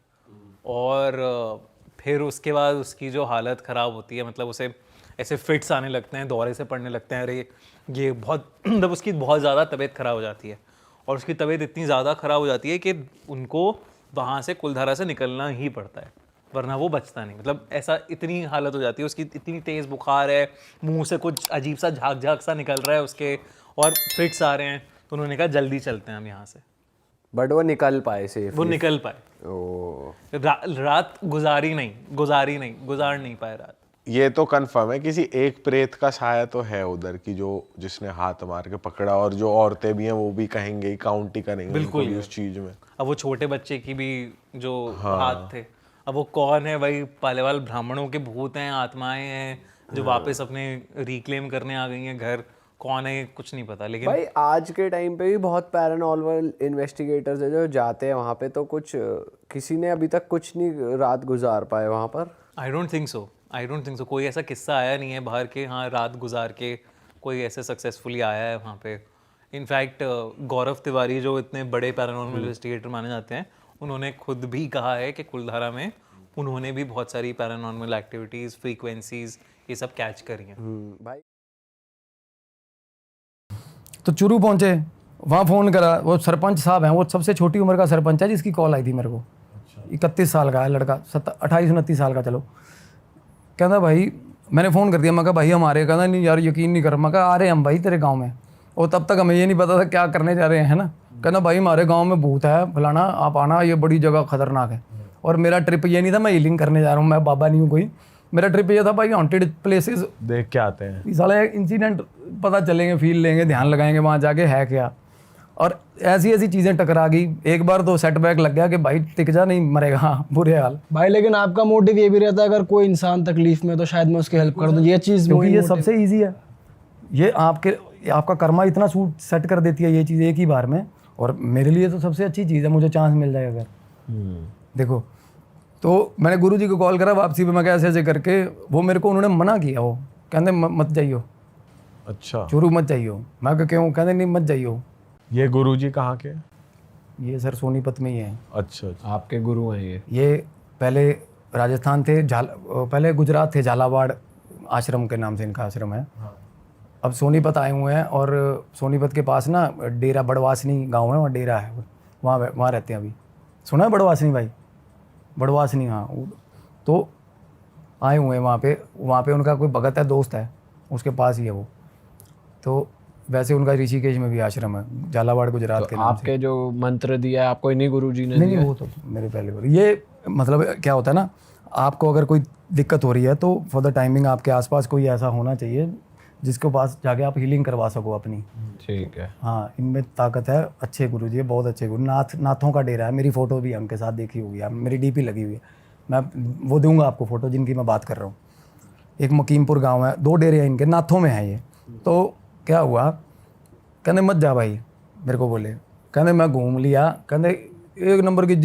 और फिर उसके बाद उसकी जो हालत ख़राब होती है, मतलब उसे ऐसे फिट्स आने लगते हैं, दौरे से पड़ने लगते हैं, अरे ये बहुत मतलब उसकी बहुत ज़्यादा तबीयत ख़राब हो जाती है। और उसकी तबीयत इतनी ज़्यादा ख़राब हो जाती है कि उनको वहाँ से कुलधारा से निकलना ही पड़ता है, वरना वो बचता नहीं। मतलब ऐसा इतनी हालत हो जाती है उसकी, इतनी तेज़ बुखार है, मुंह से कुछ अजीब सा झाग झाग सा निकल रहा है उसके, और फिट्स आ रहे हैं। तो उन्होंने कहा जल्दी चलते हैं हम यहाँ से। बट वो निकल पाए सेफ? वो निकल पाए, ओ, रात गुजार नहीं पाए रात। ये तो कंफर्म है किसी एक प्रेत का साया तो है उधर की, जो जिसने हाथ मार के पकड़ा, और जो औरतें भी हैं वो भी कहेंगे ही, काउंट ही करेंगे बिल्कुल उनको भी उस चीज में। अब वो छोटे बच्चे की भी जो हाथ थे, अब वो कौन है भाई, पालेवाल ब्राह्मणों के भूत हैं, आत्माएं हैं जो वापस अपने रिक्लेम करने आ गई हैं घर, कौन है कुछ नहीं पता। लेकिन भाई आज के टाइम पे भी बहुत पैरानॉर्मल इन्वेस्टिगेटर्स है जो जाते हैं वहाँ पे, तो कुछ किसी ने अभी तक कुछ नहीं रात गुजार पाए वहाँ पर। आई डोंट थिंक सो कोई ऐसा किस्सा आया नहीं है बाहर के, हाँ रात गुजार के कोई ऐसे सक्सेसफुली आया है वहाँ पे। इनफैक्ट गौरव तिवारी जो इतने बड़े पैरानॉर्मल इन्वेस्टिगेटर माने जाते हैं, उन्होंने खुद भी कहा है कि कुलधारा में उन्होंने भी बहुत सारी पैरानॉर्मल एक्टिविटीज़, फ्रीक्वेंसीज ये सब कैच करी हैं। भाई तो चुरू पहुंचे, वहाँ फ़ोन करा, वो सरपंच साहब हैं, वो सबसे छोटी उम्र का सरपंच है जिसकी कॉल आई थी मेरे को। 31 साल का है लड़का, 28-29 साल का। चलो कहता भाई, मैंने फ़ोन कर दिया, मैं कहा भाई हमारे, कहता नहीं यार यकीन नहीं कर, मैं कहा आ रहे हम भाई तेरे गांव में। और तब तक हमें ये नहीं पता था क्या करने जा रहे हैं, है ना। कहना भाई हमारे गांव में भूत है फलाना, आप आना, ये बड़ी जगह खतरनाक है। और मेरा ट्रिप ये नहीं था मैं हीलिंग करने जा रहा हूँ, मैं बाबा नहीं हूँ कोई, मेरा ट्रिप ये था भाई हॉन्टेड प्लेसेस देख के आते हैं। साला इंसिडेंट पता चलेंगे, फील लेंगे, ध्यान लगाएंगे वहाँ जाके है क्या। और ऐसी ऐसी चीज़ें टकरा गई। एक बार तो सेटबैक लग गया कि भाई टिक जा, नहीं मरेगा, हाँ बुरे हाल। भाई लेकिन आपका मोटिव ये भी रहता है अगर कोई इंसान तकलीफ में तो शायद मैं उसकी हेल्प कर दूं, ये चीज़ क्योंकि ये सबसे ईजी है, ये आपका कर्मा इतना सूट सेट कर देती है ये चीज़ एक ही बार में। और मेरे लिए तो सबसे अच्छी चीज़ है, मुझे चांस मिल जाए अगर। देखो, तो मैंने गुरुजी को कॉल करा वापसी पे, मैं कैसे ऐसे करके, वो मेरे को उन्होंने मना किया, वो कहते मत जाइयो, अच्छा, चुरू मत जाइयो। मैं कहा क्यों? कहते नहीं मत जाइयो। ये गुरुजी कहाँ के? ये सर सोनीपत में ही है। अच्छा, आपके गुरु हैं ये पहले राजस्थान थे, पहले गुजरात थे, झालावाड़ आश्रम के नाम से इनका आश्रम है। अब सोनीपत आए हुए हैं, और सोनीपत के पास ना डेरा बड़वासनी गांव है, वहाँ डेरा है, वहाँ रहते हैं अभी। सुना है बड़वासनी भाई? बड़वासनी, हाँ। तो आए हुए हैं वहाँ पे उनका कोई भगत है, दोस्त है, उसके पास ही है वो। तो वैसे उनका ऋषिकेश में भी आश्रम है, झालावाड़ गुजरात के नाम से। आपके जो मंत्र दिया है आपको इन्हीं गुरुजी ने नहीं, वो तो मेरे पहले गुरु। ये मतलब क्या होता है ना, आपको अगर कोई दिक्कत हो रही है तो फॉर द टाइमिंग आपके आसपास कोई ऐसा होना चाहिए जिसके पास जाके आप हीलिंग करवा सको अपनी। ठीक है। हाँ, इनमें ताकत है। अच्छे गुरु जी, बहुत अच्छे गुरु। नाथों का डेरा है, मेरी फ़ोटो भी उनके साथ देखी होगी आप, मेरी डीपी लगी हुई है, मैं वो दूंगा आपको फ़ोटो जिनकी मैं बात कर रहा हूँ। एक मकीमपुर गांव है, 2 डेरे हैं इनके, नाथों में है ये। तो क्या हुआ, कहते मत जा भाई, मेरे को बोले, कहते मैं घूम लिया, कहते एक नंबर के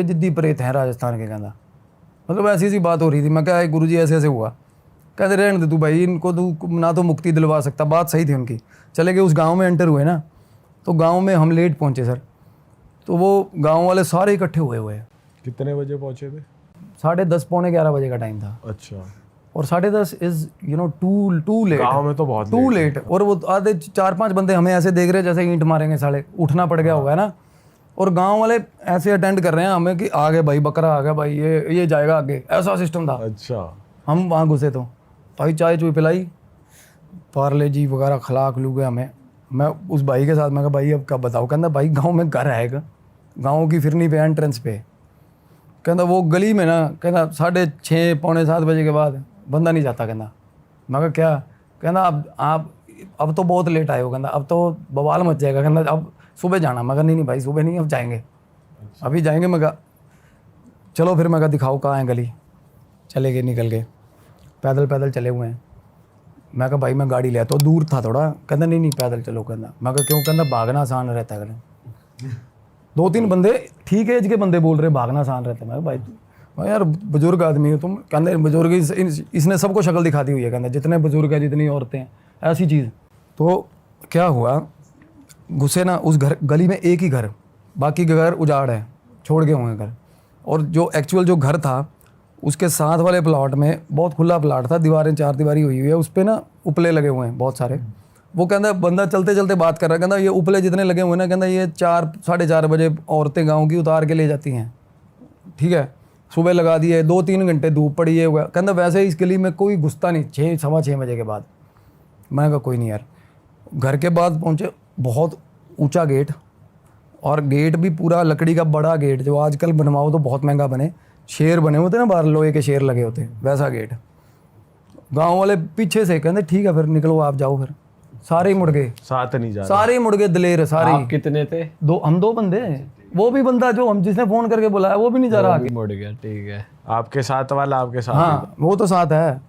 जिद्दी प्रेत हैं राजस्थान के। कहता मतलब ऐसी सी बात हो रही थी। मैं क्या गुरु जी ऐसे ऐसे हुआ? कहते रहने दे तू भाई, इनको तू ना तो मुक्ति दिलवा सकता। बात सही थी उनकी। चले गए उस गांव में, एंटर हुए ना, तो गांव में हम लेट पहुंचे सर, तो वो गांव वाले सारे इकट्ठे हुए हैं। कितने बजे पहुंचे थे? 10:30 पौने 11 बजे का टाइम था। अच्छा, और 10:30 इज टू लेट। गाँव में तो बहुत टू लेट। और वो आधे 4-5 बंदे हमें ऐसे देख रहे हैं जैसे ईंट मारेंगे साले, उठना पड़ गया होगा है ना। और गांव वाले ऐसे अटेंड कर रहे हैं हमें कि आ गए भाई, बकरा आ गया भाई, ये जाएगा आगे, ऐसा सिस्टम था। अच्छा, हम वहाँ घुसे तो भाई चाय चुई पिलाई, पार्ले जी वगैरह खिला खलू गए हमें। मैं उस भाई के साथ, मैं कहा भाई अब कब बताओ? कहता भाई गांव में घर है, गांव की फिरनी पे, एंट्रेंस पे। कहता वो गली में ना, कहता 6:30 पौने 7 बजे के बाद बंदा नहीं जाता। कहता मैं कहा क्या? कहता अब तो बहुत लेट आए हो, कहता अब तो बवाल मच जाएगा, कहता अब सुबह जाना। मैं कहा नहीं भाई सुबह नहीं, अब जाएंगे, अभी जाएंगे। मैं कहा चलो फिर। मैं कहा दिखाओ कहाँ है गली। चले गए, निकल गए, पैदल चले हुए हैं। मैं कहा भाई मैं गाड़ी ले आता हूँ, दूर था थोड़ा। कहता नहीं पैदल चलो। कहता मैं कहा क्यों? कहता भागना आसान रहता है। 2-3 बंदे ठीक एज के बंदे बोल रहे भागना आसान रहता है। मैं भाई यार बुजुर्ग आदमी हो तुम। कहते बुजुर्ग इसने सबको शक्ल दिखा दी हुई है। कहते जितने बुजुर्ग हैं, जितनी औरतें हैं, ऐसी चीज़। तो क्या हुआ, घुसे ना उस गली में, एक ही घर, बाकी के घर उजाड़ है, छोड़ के हुए घर। और जो एक्चुअल जो घर था उसके साथ वाले प्लॉट में, बहुत खुला प्लॉट था, दीवारें 4 दीवारी हुई है, उस पर ना उपले लगे हुए हैं बहुत सारे। वो कहता बंदा चलते चलते बात कर रहा है, कहता ये उपले जितने लगे हुए ना, कहता ये 4-4:30 बजे औरतें गाँव की उतार के ले जाती हैं। ठीक है, सुबह लगा दिए, 2-3 घंटे धूप पड़ी है। कहता वैसे ही इस गली में कोई घुसता नहीं 6-6:15 बजे के बाद। मैंने कहा कोई नहीं यार। घर के बाद पहुँचे, बहुत ऊंचा गेट, और गेट भी पूरा लकड़ी का बड़ा गेट, जो आजकल बनवाओ तो बहुत महंगा बने, शेर बने होते ना बाहर, लोहे के शेर लगे होते, वैसा गेट। गांव वाले पीछे से कहते ठीक है फिर निकलो आप जाओ। फिर सारे ही मुड़ गए, साथ नहीं जा सारे ही मुड़ गए, दिलेर सारे ही। आप कितने थे? हम 2 बंदे। वो भी बंदा जो हम जिसने फोन करके बुलाया वो भी नहीं जा रहा आगे। मुड़ गया। ठीक है। आपके साथ वाला आपके साथ? हाँ, वो तो साथ है।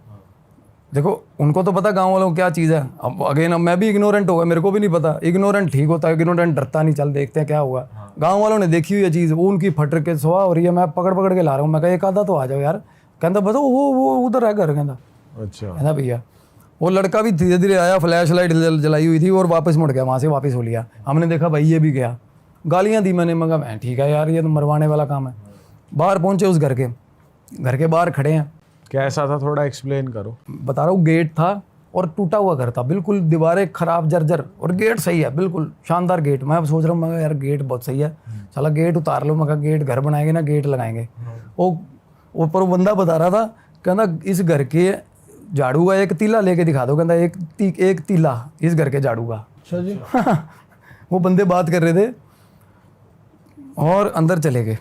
देखो उनको तो पता गांव वालों को क्या चीज़ है। अब अगेन मैं भी इग्नोरेंट हो गया, मेरे को भी नहीं पता। इग्नोरेंट ठीक होता है, इग्नोरेंट डरता नहीं, चल देखते हैं क्या हुआ। गांव वालों ने देखी हुई है चीज़, वो उनकी फट के सुहा हो रही है, मैं पकड़ के ला रहा हूँ। मैं कहा एक आधा तो आ जाओ यार। कहता बस वो उधर है घर। कहता अच्छा, भैया वो लड़का भी धीरे धीरे आया, फ्लैश लाइट जलाई हुई थी, और वापस मुड़ गया, वहाँ से वापस हो लिया। हमने देखा भाई ये भी गया, गालियाँ दी मैंने। मगा मैं ठीक है यार, ये तो मरवाने वाला काम है। बाहर पहुँचे उस घर के बाहर खड़े हैं। कैसा था थोड़ा एक्सप्लेन करो। बता रहा हूँ, गेट था और टूटा हुआ घर था, बिल्कुल दीवारें खराब जर्जर, और गेट सही है, बिल्कुल शानदार गेट। मैं सोच रहा हूँ मगर यार गेट बहुत सही है, चला गेट उतार लो। मगर गेट घर बनाएंगे ना, गेट लगाएंगे। वो ऊपर वो बंदा बता रहा था, कहना इस घर के झाड़ू का एक तीला लेके दिखा दो। कहता एक तीला इस घर के झाड़ू का। जी। वो बंदे बात कर रहे थे और अंदर चले गए।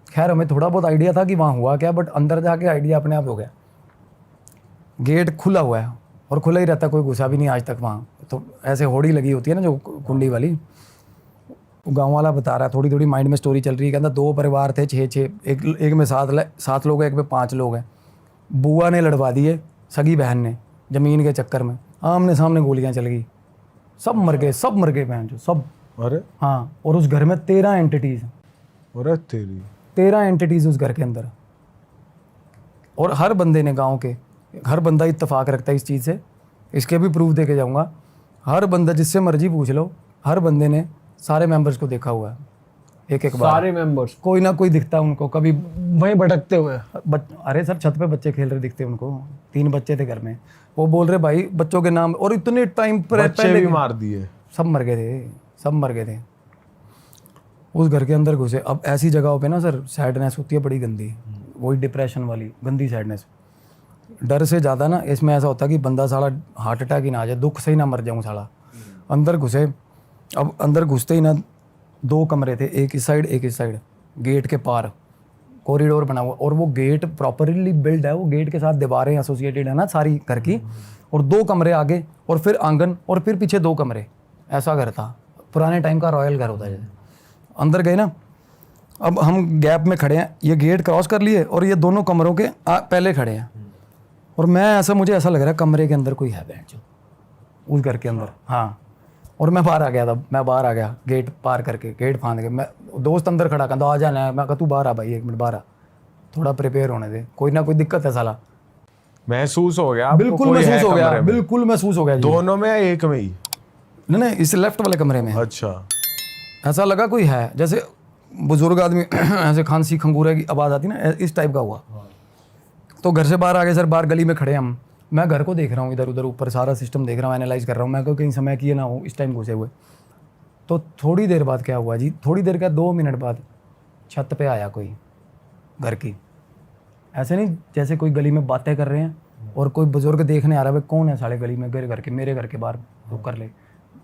खैर हमें थोड़ा बहुत आइडिया था कि वहाँ हुआ क्या, बट अंदर जाके आइडिया अपने आप हो गया। गेट खुला हुआ है और खुला ही रहता, कोई घुसा भी नहीं आज तक वहाँ। तो ऐसे होड़ी लगी होती है ना जो कुंडी वाली, गांव वाला बता रहा है, थोड़ी थोड़ी माइंड में स्टोरी चल रही है। कहता 2 परिवार थे, 6 एक में 7 लोग हैं, एक में 5 लोग हैं। बुआ ने लड़वा दिए सगी बहन ने ज़मीन के चक्कर में, आमने सामने गोलियां चल गई, सब मर गए बहन जो सब। अरे हाँ, और उस घर में 13 एंटिटीज़, अरे तेरी 13 एंटिटीज़ उस घर के अंदर। और हर बंदे ने, गांव के हर बंदा इत्तेफाक रखता है इस चीज़ से, इसके भी प्रूफ दे के जाऊँगा। हर बंदा, जिससे मर्जी पूछ लो, हर बंदे ने सारे मेंबर्स को देखा हुआ है एक बार। सारे मेंबर्स कोई ना कोई दिखता है उनको, कभी वहीं भटकते हुए। अरे सर, छत पे बच्चे खेल रहे दिखते उनको, 3 बच्चे थे घर में। वो बोल रहे भाई बच्चों के नाम, और इतने टाइम पर बच्चे पहले भी मार दिए, सब मर गए थे उस घर के अंदर घुसे। अब ऐसी जगहों पे ना सर सैडनेस होती है बड़ी गंदी, वही डिप्रेशन वाली गंदी सैडनेस। डर से ज़्यादा ना इसमें ऐसा होता है कि बंदा साला हार्ट अटैक ही ना आ जाए, दुख से ही ना मर जाऊँ साला। अंदर घुसे, अब अंदर घुसते ही ना 2 कमरे थे, एक इस साइड एक इस साइड, गेट के पार कॉरिडोर बना हुआ, और वो गेट प्रॉपरली बिल्ड है, वो गेट के साथ दीवारें एसोसिएटेड है ना सारी घर की, और 2 कमरे आगे, और फिर आंगन, और फिर पीछे 2 कमरे। ऐसा घर था, पुराने टाइम का रॉयल घर होता है जैसे। अंदर गए ना, अब हम गैप में खड़े हैं, ये गेट क्रॉस कर लिए और ये दोनों कमरों के पहले खड़े हैं, और मुझे ऐसा लग रहा है कमरे के अंदर कोई है बैठ जो उस घर के अंदर। हाँ, और मैं बाहर आ गया, गेट पार करके, गेट फांद के। मैं दोस्त अंदर खड़ा कहता आ जाना है, मैं कहा तू बाहर आ भाई, 1 मिनट बाहर आ, थोड़ा प्रिपेयर होने दे, कोई ना कोई दिक्कत है साला। महसूस हो गया आपको बिल्कुल कोई है महसूस हो गया, कमरे में? बिल्कुल महसूस हो गया जी। दोनों में या एक में ही? नहीं, इस लेफ्ट वाले कमरे में अच्छा, ऐसा लगा कोई है, जैसे बुजुर्ग आदमी ऐसे खांसी खंगूरे की आवाज़ आती ना, इस टाइप का हुआ। तो घर से बाहर आ गए सर, बाहर गली में खड़े हम, मैं घर को देख रहा हूँ, इधर उधर ऊपर सारा सिस्टम देख रहा हूँ, एनालाइज कर रहा हूँ, मैं को कहीं समय किए ना हो इस टाइम घुसे हुए। तो थोड़ी देर बाद क्या हुआ जी, थोड़ी देर का 2 मिनट बाद छत पे आया कोई घर की, ऐसे नहीं जैसे कोई गली में बातें कर रहे हैं और कोई बुजुर्ग देखने आ रहा है, कौन है साले गली में, मेरे घर के बाहर रुक कर ले,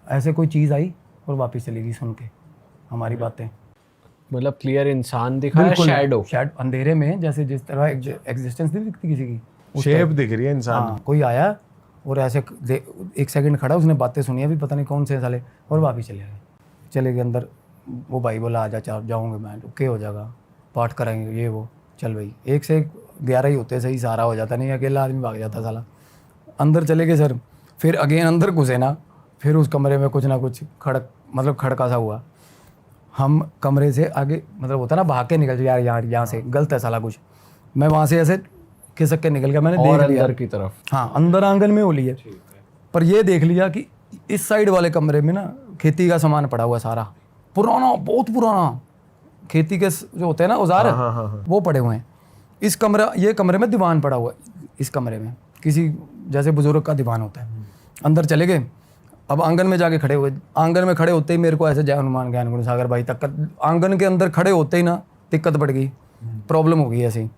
ऐसे कोई चीज़ आई और वापस चली गई सुन के हमारी बातें। मतलब क्लियर इंसान दिखा है, शैडो अंधेरे में, जैसे जिस तरह एग्जिस्टेंस नहीं दिखती किसी की, शेप दिख रही है इंसान। हाँ, कोई आया और ऐसे 1 सेकंड खड़ा, उसने बातें सुनी, अभी पता नहीं कौन से साले, और वापिस चले गए अंदर। वो भाई बोला आजा जाऊँगे मैं, ओके हो जाएगा, पाठ कराएंगे ये वो, चल भाई 1 से 11 ही होते, सही सारा हो जाता, नहीं अकेला आदमी भाग जाता साला। अंदर चले गए सर, फिर अगेन अंदर घुसे ना, फिर उस कमरे में कुछ ना कुछ खड़का सा हुआ। हम कमरे से आगे, मतलब होता ना भाग के निकल जाए यार यहाँ से गलत है साला कुछ, मैं वहाँ से ऐसे खिसक के निकल गया, मैंने देख लिया अंदर की तरफ। हाँ, अंदर आंगन में होली है, पर ये देख लिया कि इस साइड वाले कमरे में ना खेती का सामान पड़ा हुआ है सारा, पुराना, बहुत पुराना खेती के जो होते हैं ना औजार, वो पड़े हुए हैं। ये कमरे में दीवान पड़ा हुआ है, इस कमरे में किसी जैसे बुजुर्ग का दीवान होता है। अंदर चले गए, अब आंगन में जाके खड़े हुए, आंगन में खड़े होते ही मेरे को ऐसे जय हनुमान ज्ञान गुण सागर भाई तक, आंगन के अंदर खड़े होते ही ना दिक्कत बढ़ गई, प्रॉब्लम हो गई ऐसी।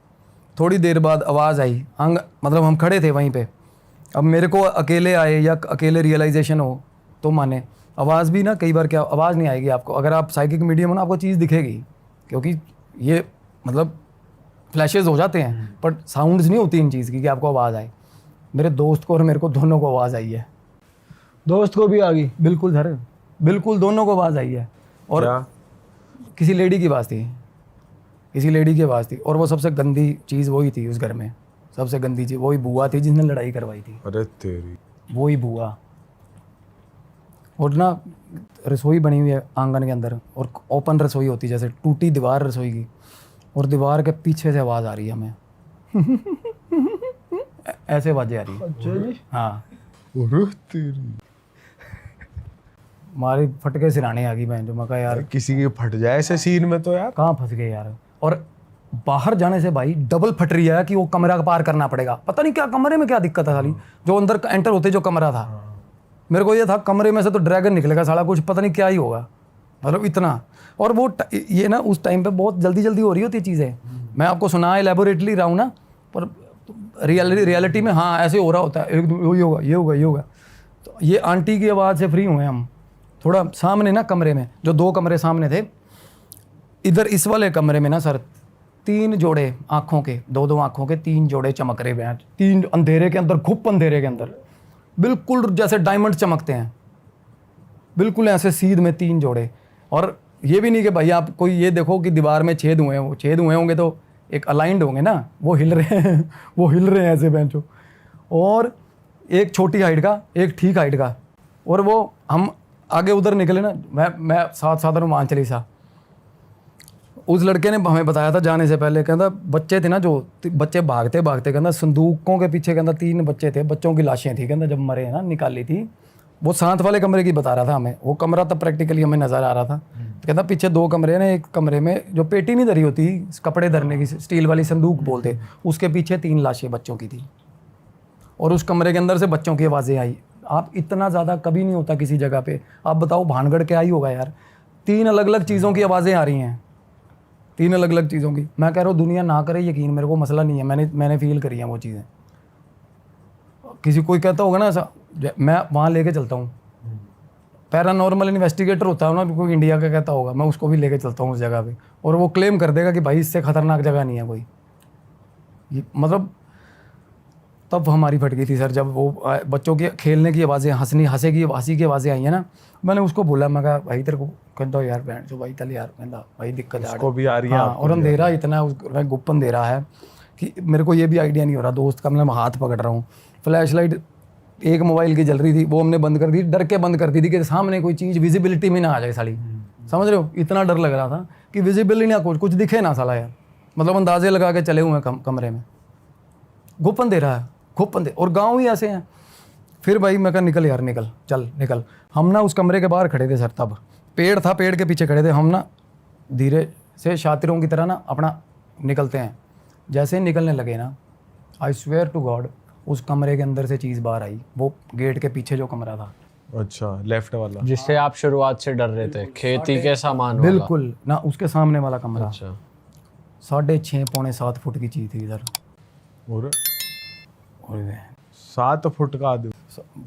थोड़ी देर बाद आवाज़ आई, मतलब हम खड़े थे वहीं पे, अब मेरे को अकेले आए या अकेले रियलाइजेशन हो तो माने, आवाज़ भी ना कई बार क्या आवाज़ नहीं आएगी आपको, अगर आप साइकिक मीडियम हो ना आपको चीज़ दिखेगी, क्योंकि ये मतलब फ्लैशेज हो जाते हैं, बट साउंड्स नहीं होती इन चीज़ की कि आपको आवाज़ आए। मेरे दोस्त को और मेरे को दोनों को आवाज़ आई है, दोस्त को भी आ गई? बिल्कुल सर, बिल्कुल दोनों को आवाज़ आई है। और क्या? किसी लेडी की आवाज़ थी, किसी लेडी की आवाज़ थी, और वो सबसे गंदी चीज़ वही थी उस घर में, सबसे गंदी चीज़ वही बुआ थी जिसने लड़ाई करवाई थी, अरे तेरी, वही बुआ। और ना रसोई बनी हुई है आंगन के अंदर, और ओपन रसोई होती है, जैसे टूटी दीवार रसोई की, और दीवार के पीछे से आवाज़ आ रही है हमें ऐसे आवाज़ें आ रही है। अच्छा जी। हाँ, अरे तेरी, हमारी फटके सिराने आ गई बहन जो, मैं कहा यार किसी की फट जाए ऐसे सीन में तो यार। कहाँ फंस गए यार। और बाहर जाने से भाई डबल फट रही है कि वो कमरा पार करना पड़ेगा, पता नहीं क्या कमरे में क्या दिक्कत है साली, जो अंदर एंटर होते जो कमरा था, मेरे को ये था कमरे में से तो ड्रैगन निकलेगा साला, कुछ पता नहीं क्या ही होगा, मतलब इतना। और वो ये ना उस टाइम पे बहुत जल्दी जल्दी हो रही होती चीज़ें, मैं आपको सुना एलेबोरेटली रहा हूँ ना, पर रियलिटी में हाँ ऐसे हो रहा होता है, एक ये होगा ये होगा ये होगा। तो ये आंटी की आवाज़ से फ्री हुए हम, थोड़ा सामने ना कमरे में, जो 2 कमरे सामने थे, इधर इस वाले कमरे में ना सर 3 जोड़े आँखों के, 2-2 आँखों के 3 जोड़े चमक रहे हैं, 3 अंधेरे के अंदर, घुप अंधेरे के अंदर, बिल्कुल जैसे डायमंड चमकते हैं, बिल्कुल ऐसे सीध में 3 जोड़े। और ये भी नहीं कि भाई आप कोई ये देखो कि दीवार में छेद हुए हैं, वो छेद हुए होंगे तो एक अलाइंड होंगे ना, वो हिल रहे हैं वो हिल रहे हैं ऐसे बेंचो। और एक छोटी हाइट का, एक ठीक हाइट का, और वो हम आगे उधर निकले ना, मैं साथ साथ मान चली सा। उस लड़के ने हमें बताया था जाने से पहले, कहता बच्चे थे ना जो बच्चे भागते भागते, कहता संदूकों के पीछे, कहता 3 बच्चे थे, बच्चों की लाशें थी, कहता जब मरे ना निकाली थी। वो साथ वाले कमरे की बता रहा था हमें, वो कमरा तब प्रैक्टिकली हमें नजर आ रहा था। तो कहता पीछे 2 कमरे ने, एक कमरे में जो पेटी नहीं धरी होती कपड़े धरने की, स्टील वाली संदूक बोलते, उसके पीछे 3 लाशें बच्चों की थी, और उस कमरे के अंदर से बच्चों की आवाज़ें आई। आप इतना ज़्यादा कभी नहीं होता किसी जगह पे। आप बताओ भानगढ़ क्या ही होगा यार, 3 अलग अलग चीज़ों की आवाज़ें आ रही हैं, 3 अलग अलग चीज़ों की। मैं कह रहा हूँ दुनिया ना करे यकीन, मेरे को मसला नहीं है, मैंने फील करी है वो चीज़ें। किसी कोई कहता होगा ना ऐसा, मैं वहाँ लेके चलता हूँ। पैरानॉर्मल इन्वेस्टिगेटर होता है ना कोई इंडिया का, कहता होगा मैं उसको भी लेके चलता हूँ उस जगह पे, और वो क्लेम कर देगा कि भाई इससे खतरनाक जगह नहीं है कोई। मतलब तब हमारी फट गई थी सर, जब वो बच्चों के खेलने की आवाज़ें, हंसी की आवाज़ें आई हैं ना। मैंने उसको बोला, मैं कहा भाई तेरे को कहता यार बहन जो भाई चल यार, कहता भाई दिक्कत उसको भी आ रही है, हाँ, और अंधेरा इतना गुप्पन दे रहा है कि मेरे को ये भी आइडिया नहीं हो रहा दोस्त का, मैं हाथ पकड़ रहा हूँ। फ्लैश लाइट एक मोबाइल की जल रही थी, वो हमने बंद कर दी, डर के बंद कर दी थी कि सामने कोई चीज़ विजिबिलिटी में ना आ जाए साली। समझ रहे हो, इतना डर लग रहा था कि विजिबिलिटी ना कुछ दिखे ना साला यार। मतलब अंदाजे लगा के चले हुए हैं कमरे में, गुप्पन दे रहा है, गुप्पन दे। और गाँव ही ऐसे हैं। फिर भाई मैं कहा निकल यार, निकल चल निकल। हम ना उस कमरे के बाहर खड़े थे सर, तब पेड़ था, पेड़ के पीछे खड़े थे हम ना, धीरे से शातिरों की तरह ना अपना निकलते हैं। जैसे ही निकलने लगे ना, आई स्वेयर टू गॉड उस कमरे के अंदर से चीज़ बाहर आई, वो गेट के पीछे जो कमरा था। अच्छा, लेफ्ट वाला जिससे आप शुरुआत से डर रहे थे, खेती के सामान वाला। बिल्कुल ना, उसके सामने वाला कमरा। अच्छा, 6.5 पौने 7 फुट की चीज़ थी इधर। और और 7 फुट का आदमी,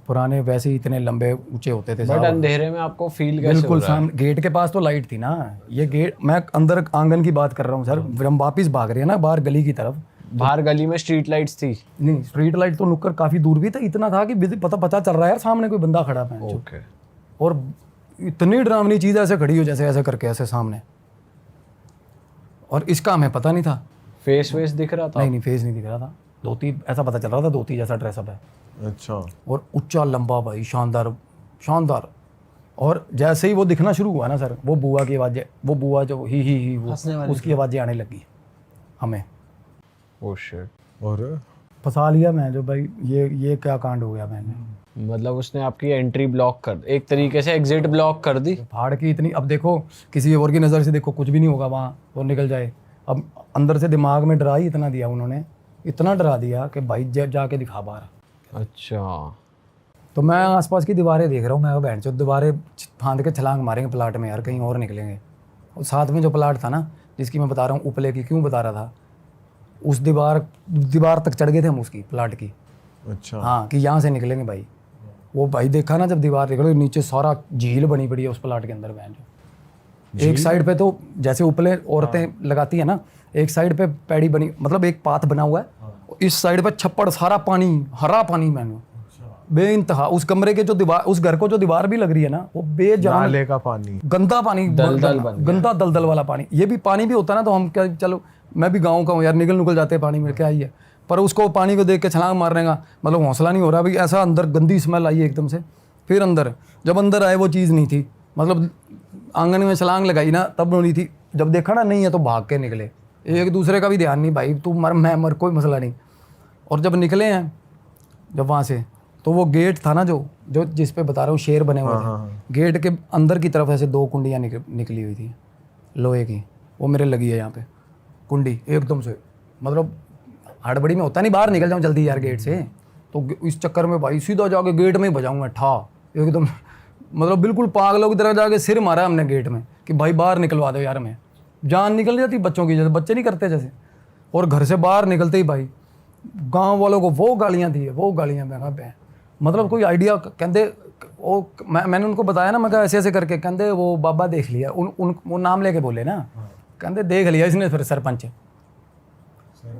पुराने वैसे ही इतने लंबे ऊंचे होते थे बट साहब। अंधेरे में आपको फील कैसे हो बिल्कुल रहा है? सामने गेट के पास तो लाइट थी ना। ये गेट, मैं अंदर आंगन की बात कर रहा हूँ सर, हम वापिस भाग रहे हैं ना बाहर गली की तरफ। बाहर गली में स्ट्रीट लाइट्स थी? नहीं, स्ट्रीट लाइट तो नुक्कर काफी दूर भी था, इतना था कि पता चल रहा है यार सामने कोई बंदा खड़ा है। ओके। और इतनी डरावनी चीज ऐसे खड़ी हो, जैसे ऐसे करके ऐसे सामने, और इसका हमें पता नहीं था। फेस वेस दिख रहा था? नहीं, फेस नहीं दिख रहा था। धोती ऐसा पता चल रहा था, धोती जैसा ड्रेसअप है। अच्छा, और ऊंचा लंबा भाई, शानदार शानदार। और जैसे ही वो दिखना शुरू हुआ ना सर, वो बुआ की आवाज़ें, वो बुआ जो ही वो उसकी आवाज़ें आने लगी हमें। Oh shit. और फंसा लिया मैं जो भाई, ये क्या कांड हो गया मैंने। मतलब उसने आपकी एंट्री ब्लॉक कर, एक तरीके से एग्जिट ब्लॉक कर दी। फाड़ की इतनी, अब देखो किसी और की नज़र से देखो कुछ भी नहीं होगा वहाँ, और निकल जाए। अब अंदर से दिमाग में डरा ही इतना दिया उन्होंने, इतना डरा दिया कि भाई जाके दिखा बाहर। अच्छा। तो मैं आसपास की दीवारें देख रहा हूँ, मैं बहन चो दीवारें फांद के छलांग मारेंगे प्लाट में यार, कहीं और निकलेंगे। और साथ में जो प्लाट था ना, जिसकी मैं बता रहा हूँ उपले की, क्यों बता रहा था, उस दीवार तक चढ़ गए थे हम उसकी प्लाट की। अच्छा, हाँ, कि यहाँ से निकलेंगे भाई। वो भाई देखा ना जब दीवार निकले, नीचे सारा झील बनी पड़ी है उस प्लाट के अंदर बहन चो। एक साइड पे तो जैसे उपले औरतें लगाती है ना, एक साइड पे पैड़ी बनी, मतलब एक पाथ बना हुआ है, इस साइड पे छप्पड़, सारा पानी, हरा पानी मैंने बेइंतहा। उस कमरे के जो दीवार, उस घर को जो दीवार भी लग रही है ना, वो बेजान नाले का पानी, गंदा पानी, गंदा दलदल वाला पानी। ये भी पानी भी होता ना तो हम क्या, चलो मैं भी गाँव का हूँ यार, निकल जाते हैं पानी में, क्या ही है। पर उसको पानी को देख के छलांग मारने का मतलब हौसला नहीं हो रहा भाई। ऐसा अंदर गंदी स्मेल आई एकदम से। फिर अंदर जब अंदर आए वो चीज़ नहीं थी, मतलब आंगन में छलांग लगाई ना तब नहीं थी। जब देखा ना नहीं है तो भाग के निकले, एक दूसरे का भी ध्यान नहीं, भाई तू मर मैं मर, कोई मसला नहीं। और जब निकले हैं जब वहाँ से, तो वो गेट था ना जो जिस पे बता रहा हूँ शेर बने हुए थे, गेट के अंदर की तरफ ऐसे 2 कुंडियाँ निकली हुई थी लोहे की, वो मेरे लगी है यहाँ पे कुंडी एकदम से। मतलब हड़बड़ी में होता नहीं बाहर निकल जाऊँ जल्दी यार गेट से, तो इस चक्कर में भाई सीधा जाके गेट में ही बजाऊँ मैं ठा एकदम। मतलब बिल्कुल पागलों की तरह जाके सिर मारा हमने गेट में कि भाई बाहर निकलवा दो यार। हमें जान निकल जाती बच्चों की, जैसे बच्चे नहीं करते जैसे। और घर से बाहर निकलते ही भाई गांव वालों को वो गालियां दी है, वो गालियां मैं मतलब कोई आइडिया। कहते वो मैंने उनको बताया ना, मैं कहा ऐसे ऐसे करके, कहते वो बाबा देख लिया, वो नाम लेके बोले ना, कहते देख लिया इसने फिर सरपंच।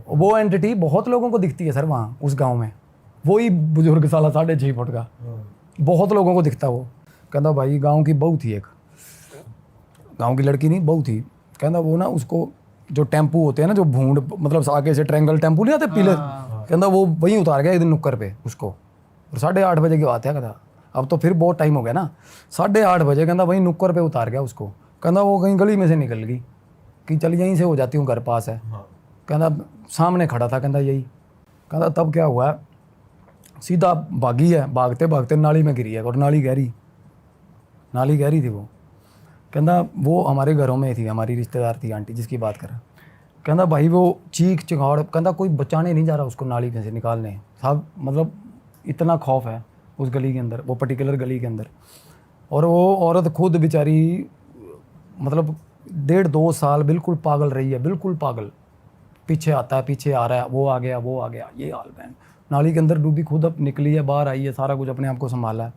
वो एंटिटी बहुत लोगों को दिखती है सर वहाँ उस गांव में, वही बुजुर्ग साला 6.5 फुट का बहुत लोगों को दिखता। वो कहता भाई गांव की बहू थी एक, गांव की लड़की नहीं, बहू थी। कहता वो ना उसको जो टेम्पू होते हैं ना, जो भूंड मतलब आगे से ट्रैंगल टेम्पू नहीं आते पीले, कहता वो वहीं उतार गया एक दिन नुक्कर पे उसको। और 8:30 बजे की बात है, कहता अब तो फिर बहुत टाइम हो गया ना, 8:30 बजे कहता वहीं नुक्कर पे उतार गया उसको। कहता वो कहीं गली में से निकल गई कि चल यहीं से हो जाती हूँ, घर पास है। कहता सामने खड़ा था, कहता यही। कहता तब क्या हुआ, सीधा भागी है, भागते भागते नाली में गिरी है, और नाली गहरी थी वो। कहता वो हमारे घरों में थी, हमारी रिश्तेदार थी आंटी जिसकी बात कर रहा। कहता भाई वो चीख चिहाड़, कहता कोई बचाने नहीं जा रहा उसको नाली में से निकालने, साहब मतलब इतना खौफ है उस गली के अंदर, वो पर्टिकुलर गली के अंदर। और वो औरत खुद बेचारी मतलब 1.5-2 साल बिल्कुल पागल रही है, बिल्कुल पागल। पीछे आता है, पीछे आ रहा है, वो आ गया, ये हाल बहन। नाली के अंदर डूबी, खुद अब निकली है, बाहर आई है, सारा कुछ अपने आप को संभाला है।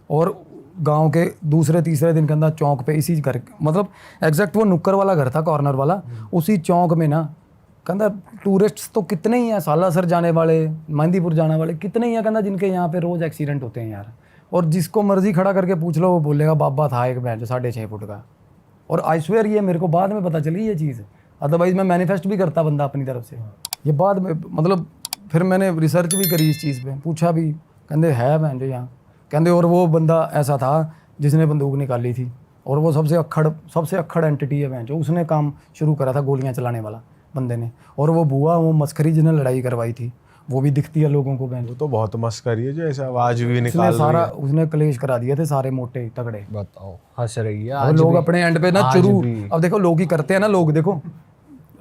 और गांव के दूसरे तीसरे दिन के अंदर चौक पे इसी घर, मतलब एग्जैक्ट वो नुक्कर वाला घर था, कॉर्नर वाला, उसी चौक में ना कहता टूरिस्ट तो कितने ही हैं, सालासर जाने वाले, मेहंदीपुर जाने वाले कितने ही हैं, कहता जिनके यहाँ पे रोज़ एक्सीडेंट होते हैं यार। और जिसको मर्जी खड़ा करके पूछ लो वो बोलेगा बाबा था एक बहन जो 6.5 फुट का। और आई स्वेयर ये मेरे को बाद में पता चली ये चीज़, अदरवाइज मैं मैनिफेस्ट भी करता बंदा अपनी तरफ से। ये बाद में मतलब फिर मैंने रिसर्च भी करी इस चीज़ पे, पूछा भी, कहते है बहन जो यहाँ, कहते और वो बंदा ऐसा था जिसने बंदूक निकाली थी, और वो सबसे अक्खड़ एंटिटी है बहन जो, उसने काम शुरू करा था गोलियाँ चलाने वाला बंदे ने। और वो बुआ वो मस्करी जिसने लड़ाई करवाई थी वो भी दिखती है लोगों को बहन। वो तो बहुत मस्करी है जो ऐसे आवाज भी उसने निकाल सारा उसने क्लेश करा दिए थे सारे मोटे तगड़े। बताओ, हंस रही है और लोग अपने एंड पे ना चुरू, अब देखो लोग ही करते हैं ना, लोग देखो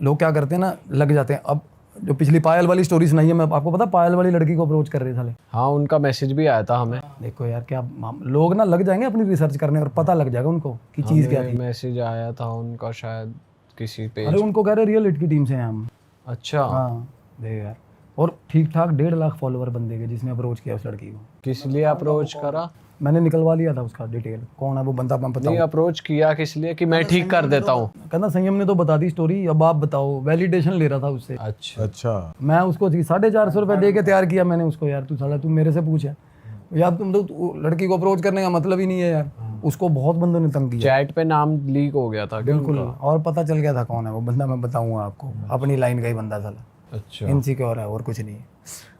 लोग क्या करते हैं ना, लग जाते हैं। अब जो पिछली पायल वाली स्टोरी सुनाई है, मैं आपको पता पायल वाली लड़की को अप्रोच कर रहे साले। हाँ, उनका मैसेज भी आया था हमें। देखो यार क्या लोग ना लग जाएंगे अपनी रिसर्च करने और पता लग जाएगा उनको कि चीज़ क्या थी। मैसेज आया था उनका शायद किसी पे। अरे उनको कह रहे रियल हिट की टीम से हैं हम। अच्छा, हाँ देख यार, और ठीक ठाक 1.5 लाख फॉलोअर बंदे के जिसने अप्रोच किया उस लड़की को। किस लिए अप्रोच करा? मैंने निकलवा लिया था उसका डिटेल, कौन है वो बंदा मैं बताऊं। नहीं, अप्रोच किया किस लिए कि मैं ठीक कर देता हूँ? कहना संयम ने तो बता दी स्टोरी, अब आप बताओ। वैलिडेशन ले रहा था उससे। अच्छा मैं उसको 450 रुपये दे के तैयार किया मैंने उसको। यार तू मेरे से पूछ यार, तुम तो लड़की को अप्रोच करने का मतलब ही नहीं है यार। उसको बहुत बंदों ने तंग किया, चैट पे नाम लीक हो गया था। बिल्कुल, और पता चल गया था कौन है वो बंदा, मैं बताऊंगा आपको। अपनी लाइन का ही बंदा साला, अच्छा, इनसिक्योर है और कुछ नहीं है।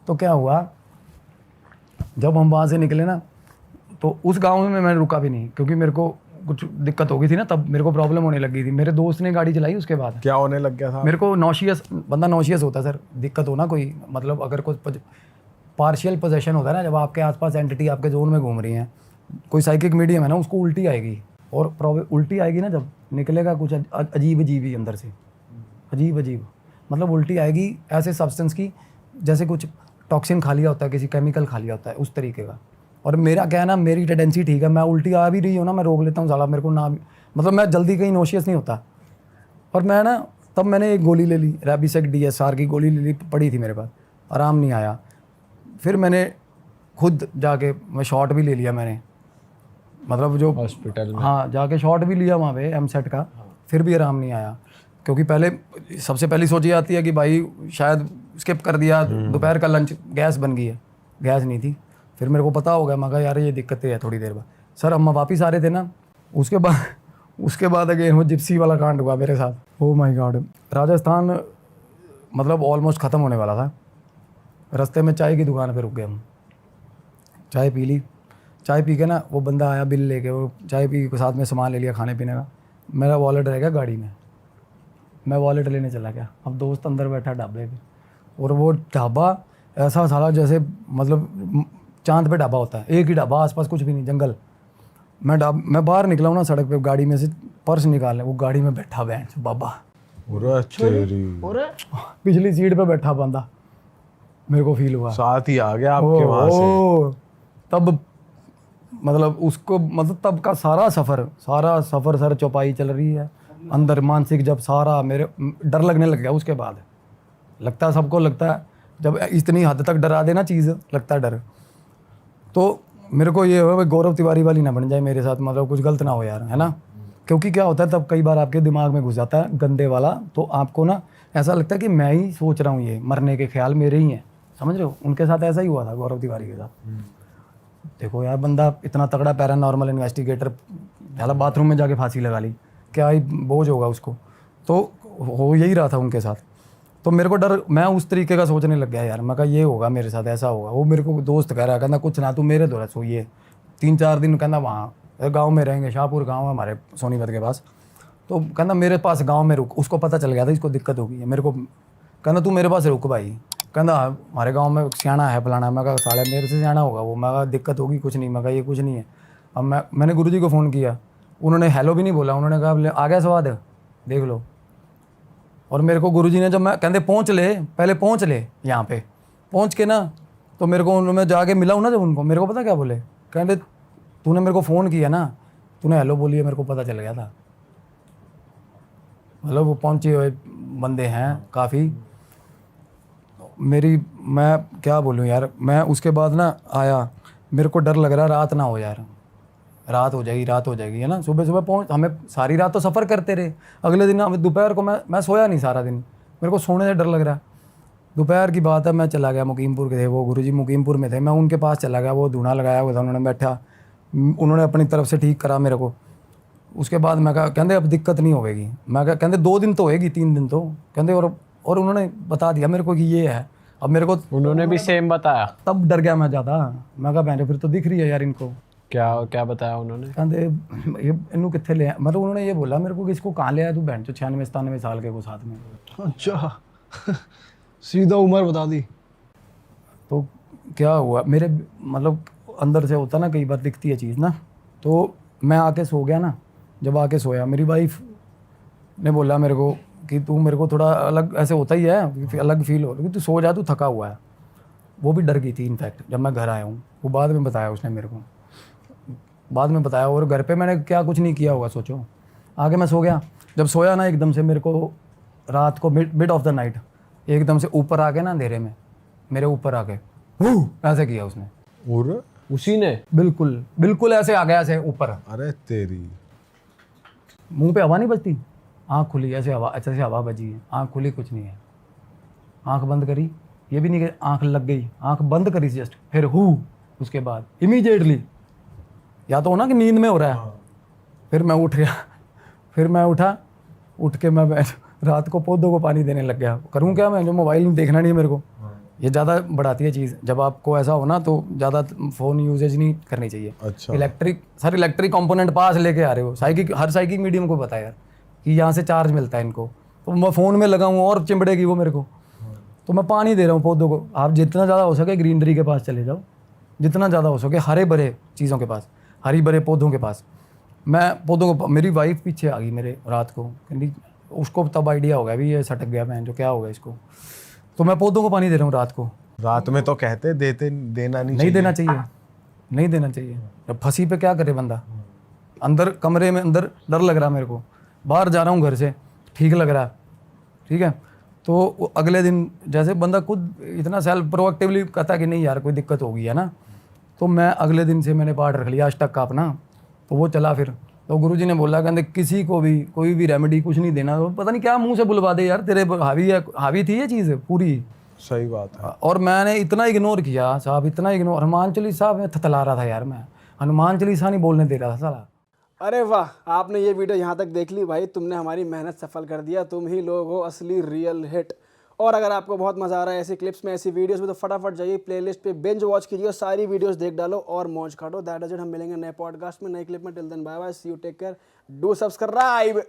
तो क्या हुआ, जब हम वहाँ से निकले ना, तो उस गांव में मैं रुका भी नहीं, क्योंकि मेरे को कुछ दिक्कत हो गई थी ना, तब मेरे को प्रॉब्लम होने लगी थी। मेरे दोस्त ने गाड़ी चलाई, उसके बाद क्या होने लग गया था? मेरे को नॉशियस, बंदा नॉशियस होता है सर, दिक्कत हो ना कोई, मतलब अगर कोई पार्शियल पोजेशन होता है ना, जब आपके आसपास एंटिटी आपके जोन में घूम रही हैं, कोई साइकिक मीडियम है ना, उसको उल्टी आएगी। और उल्टी आएगी ना, जब निकलेगा कुछ अजीब अजीब ही अंदर से, अजीब अजीब, मतलब उल्टी आएगी ऐसे सब्सटेंस की जैसे कुछ टॉक्सिन खा लिया होता है, किसी केमिकल खा लिया होता है, उस तरीके का। और मेरा क्या है ना, मेरी टेंडेंसी ठीक है, मैं उल्टी आ भी रही हूँ ना, मैं रोक लेता हूँ साला, मेरे को ना मतलब मैं जल्दी कहीं नोशियस नहीं होता। और मैं ना तब मैंने एक गोली ले ली, रेबिसेक DSR की गोली ले ली, पड़ी थी मेरे पास, आराम नहीं आया। फिर मैंने खुद जाके मैं शॉट भी ले लिया मैंने, मतलब जो हॉस्पिटल में। हाँ, जाके शॉट भी लिया वहाँ पे MSET का, फिर भी आराम नहीं आया। क्योंकि पहले सबसे पहली सोच ये आती है कि भाई शायद स्किप कर दिया, दोपहर का लंच, गैस बन गई है, गैस नहीं थी। फिर मेरे को पता हो गया, मैं कहा यार ये दिक्कतें है। थोड़ी देर बाद सर अम्मा वापिस आ रहे थे ना, उसके बाद अगेन वो जिप्सी वाला कांड हुआ मेरे साथ। ओह माय गॉड, राजस्थान मतलब ऑलमोस्ट ख़त्म होने वाला था। रास्ते में चाय की दुकान पे रुक गए हम, चाय पी ली। चाय पी के ना वो बंदा आया बिल लेके, वो चाय पी के साथ में सामान ले लिया खाने पीने का। मेरा वॉलेट रह गया गाड़ी में, मैं वॉलेट लेने चला गया। अब दोस्त अंदर बैठा ढाबे पे, और वो ढाबा ऐसा साला जैसे मतलब चांद पे ढाबा होता है, एक ही ढाबा, आसपास कुछ भी नहीं, जंगल। मैं बाहर निकला हूँ ना सड़क पे, गाड़ी में से पर्स निकालने, वो गाड़ी में बैठा बैंच बाबा, पिछली सीट पे बैठा बंदा, मेरे को फील हुआ साथ ही आ गया आपके वहां से। तब मतलब उसको, मतलब तब का सारा सफ़र सर चौपाई चल रही है अंदर, मानसिक जब सारा मेरे डर लगने लग गया। उसके बाद लगता है, सबको लगता है जब इतनी हद तक डरा देना चीज़, लगता है डर। तो मेरे को ये हो गौरव तिवारी वाली ना बन जाए मेरे साथ, मतलब कुछ गलत ना हो यार, है ना। क्योंकि क्या होता है तब कई बार आपके दिमाग में घुस जाता है गंदे वाला, तो आपको ना ऐसा लगता है कि मैं ही सोच रहा हूँ, ये मरने के ख्याल मेरे ही हैं, समझ रहे हो। उनके साथ ऐसा ही हुआ था गौरव तिवारी के साथ। देखो यार, बंदा इतना तगड़ा पैरानॉर्मल इन्वेस्टिगेटर, पहला बाथरूम में जाके फांसी लगा ली, क्या ही बोझ होगा उसको। तो हो यही रहा था उनके साथ। तो मेरे को डर, मैं उस तरीके का सोचने लग गया यार, मैं कहा ये होगा मेरे साथ, ऐसा होगा। वो मेरे को दोस्त कह रहा, कहना कुछ ना तू मेरे दौरा सोइए 3-4 दिन, कहना वहाँ गांव में रहेंगे, शाहपुर गांव है हमारे सोनीपत के पास। तो कहना मेरे पास गांव में रुक, उसको पता चल गया था इसको दिक्कत होगी मेरे को। कहना तू मेरे पास रुक भाई, कहना हमारे गांव में सियाना है फलाना। मैं कहा साले मेरे से सियाना होगा वो। मैं कहा दिक्कत होगी कुछ नहीं। मैं कहा ये कुछ नहीं है। अब मैंने गुरुजी को फ़ोन किया, उन्होंने हेलो भी नहीं बोला, उन्होंने कहा आ गया स्वाद देख लो। और मेरे को गुरुजी ने जब मैं कहते पहुँच ले, पहले पहुँच ले यहाँ पे, पहुँच के ना तो मेरे को मैं जाके मिला हूँ ना जब उनको, मेरे को पता क्या बोले, कहते तूने मेरे को फ़ोन किया ना, तूने हेलो बोली है, मेरे को पता चल गया था। मतलब वो पहुँचे हुए बंदे हैं काफ़ी। मैं क्या बोलूँ यार, मैं उसके बाद ना आया, मेरे को डर लग रहा रात ना हो यार, रात हो जाएगी है ना। सुबह सुबह पहुँच, हमें सारी रात तो सफ़र करते रहे। अगले दिन हमें दोपहर को मैं सोया नहीं सारा दिन, मेरे को सोने से डर लग रहा। दोपहर की बात है, मैं चला गया मुकीमपुर के थे वो गुरुजी, मुकीमपुर में थे, मैं उनके पास चला गया। वो धूना लगाया हुआ था, उन्होंने बैठा, उन्होंने अपनी तरफ से ठीक करा मेरे को। उसके बाद मैं कहा, कहते अब दिक्कत नहीं होगी। मैं कहा, कहते 2 दिन तो होएगी, 3 दिन तो, कहते और उन्होंने बता दिया मेरे को कि ये है। अब मेरे को उन्होंने भी सेम बताया? तब डर गया मैं ज़्यादा। मैं कहा बहन फिर तो दिख रही है यार इनको। क्या बताया उन्होंने? कहते ये इन्हों कितने ले, मतलब उन्होंने ये बोला मेरे को कि इसको कहाँ ले आया तू बहन, जो 96-97 साल के को साथ में। अच्छा सीधा उम्र बता दी। तो क्या हुआ मेरे, मतलब अंदर से होता ना कई बार दिखती है चीज़ ना। तो मैं आके सो गया ना, जब आके सोया मेरी वाइफ ने बोला मेरे को कि तू मेरे को थोड़ा अलग, ऐसे होता ही है अलग फील हो, कि तू सो जा, तू थका हुआ है। वो भी डर गई थी इनफैक्ट जब मैं घर आया हूँ। वो बाद में बताया उसने मेरे को, बाद में बताया। और घर पे मैंने क्या कुछ नहीं किया होगा सोचो। आगे मैं सो गया, जब सोया ना एकदम से मेरे को रात को मिड ऑफ द नाइट एकदम से ऊपर आके ना अंधेरे में मेरे ऊपर आके ऐसे किया उसने। और उसी ने? बिल्कुल ऐसे आ गया, ऐसे ऊपर। अरे तेरी, मुंह पे हवा नहीं बजती, आँख खुली, ऐसे हवा, अच्छे से हवा बजी है, आँख खुली, कुछ नहीं है। आँख बंद करी, ये भी नहीं कि आँख लग गई, आँख बंद करी जस्ट, फिर उसके बाद इमीडिएटली, या तो हो ना कि नींद में हो रहा है। फिर मैं उठ गया, फिर मैं उठ के मैं रात को पौधों को पानी देने लग गया। करूँ क्या मैं, जो मोबाइल देखना नहीं है मेरे को, ये ज़्यादा बढ़ाती है चीज़। जब आपको ऐसा हो ना तो ज़्यादा फ़ोन यूजेज नहीं करनी चाहिए। अच्छा। इलेक्ट्रिक कंपोनेंट पास लेके आ रहे हो, हर साइकिक मीडियम को पता है यार कि यहाँ से चार्ज मिलता है इनको। तो मैं फ़ोन में लगाऊँ और चिमड़ेगी वो मेरे को। तो मैं पानी दे रहा हूँ पौधों को। आप जितना ज़्यादा हो सके ग्रीनरी के पास चले जाओ, जितना ज़्यादा हो सके हरे भरे चीज़ों के पास, हरी भरे पौधों के पास। मैं पौधों को, मेरी वाइफ पीछे आ गई मेरे रात को, कहती, उसको तब आइडिया हो गया भी ये सटक गया मैं, जो क्या होगा इसको। तो मैं पौधों को पानी दे रहा हूँ रात को। रात में तो कहते देना नहीं देना चाहिए। जब फंसी पे क्या करे बंदा। अंदर कमरे में अंदर डर लग रहा मेरे को, बाहर जा रहा हूँ घर से ठीक लग रहा, ठीक है। तो अगले दिन जैसे बंदा खुद इतना सेल्फ प्रोएक्टिवली कहता कि नहीं यार कोई दिक्कत होगी है ना, तो मैं अगले दिन से मैंने पाठ रख लिया अष्टक का अपना। तो वो चला फिर। तो गुरुजी ने बोला, कहते किसी को भी कोई भी रेमेडी कुछ नहीं देना, तो पता नहीं क्या मुंह से बुलवा दे यार, तेरे हावी थी ये चीज़ पूरी। सही बात है। और मैंने इतना इग्नोर किया साहब, इतना इग्नोर। हनुमान चालीसा में थतला रहा था यार मैं, हनुमान चालीसा नहीं बोलने दे रहा था साला। अरे वाह, आपने ये वीडियो यहाँ तक देख ली भाई, तुमने हमारी मेहनत सफल कर दिया। तुम ही लोग हो असली रियल हिट। और अगर आपको बहुत मजा आ रहा है ऐसी क्लिप्स में, ऐसी वीडियोस में, तो फटाफट जाइए प्लेलिस्ट पे बिंज वॉच कीजिए और सारी वीडियोस देख डालो और मौज काटो। That is it. हम मिलेंगे नए पॉडकास्ट में, नए क्लिप में। Till then bye bye, see you, take care, do subscribe.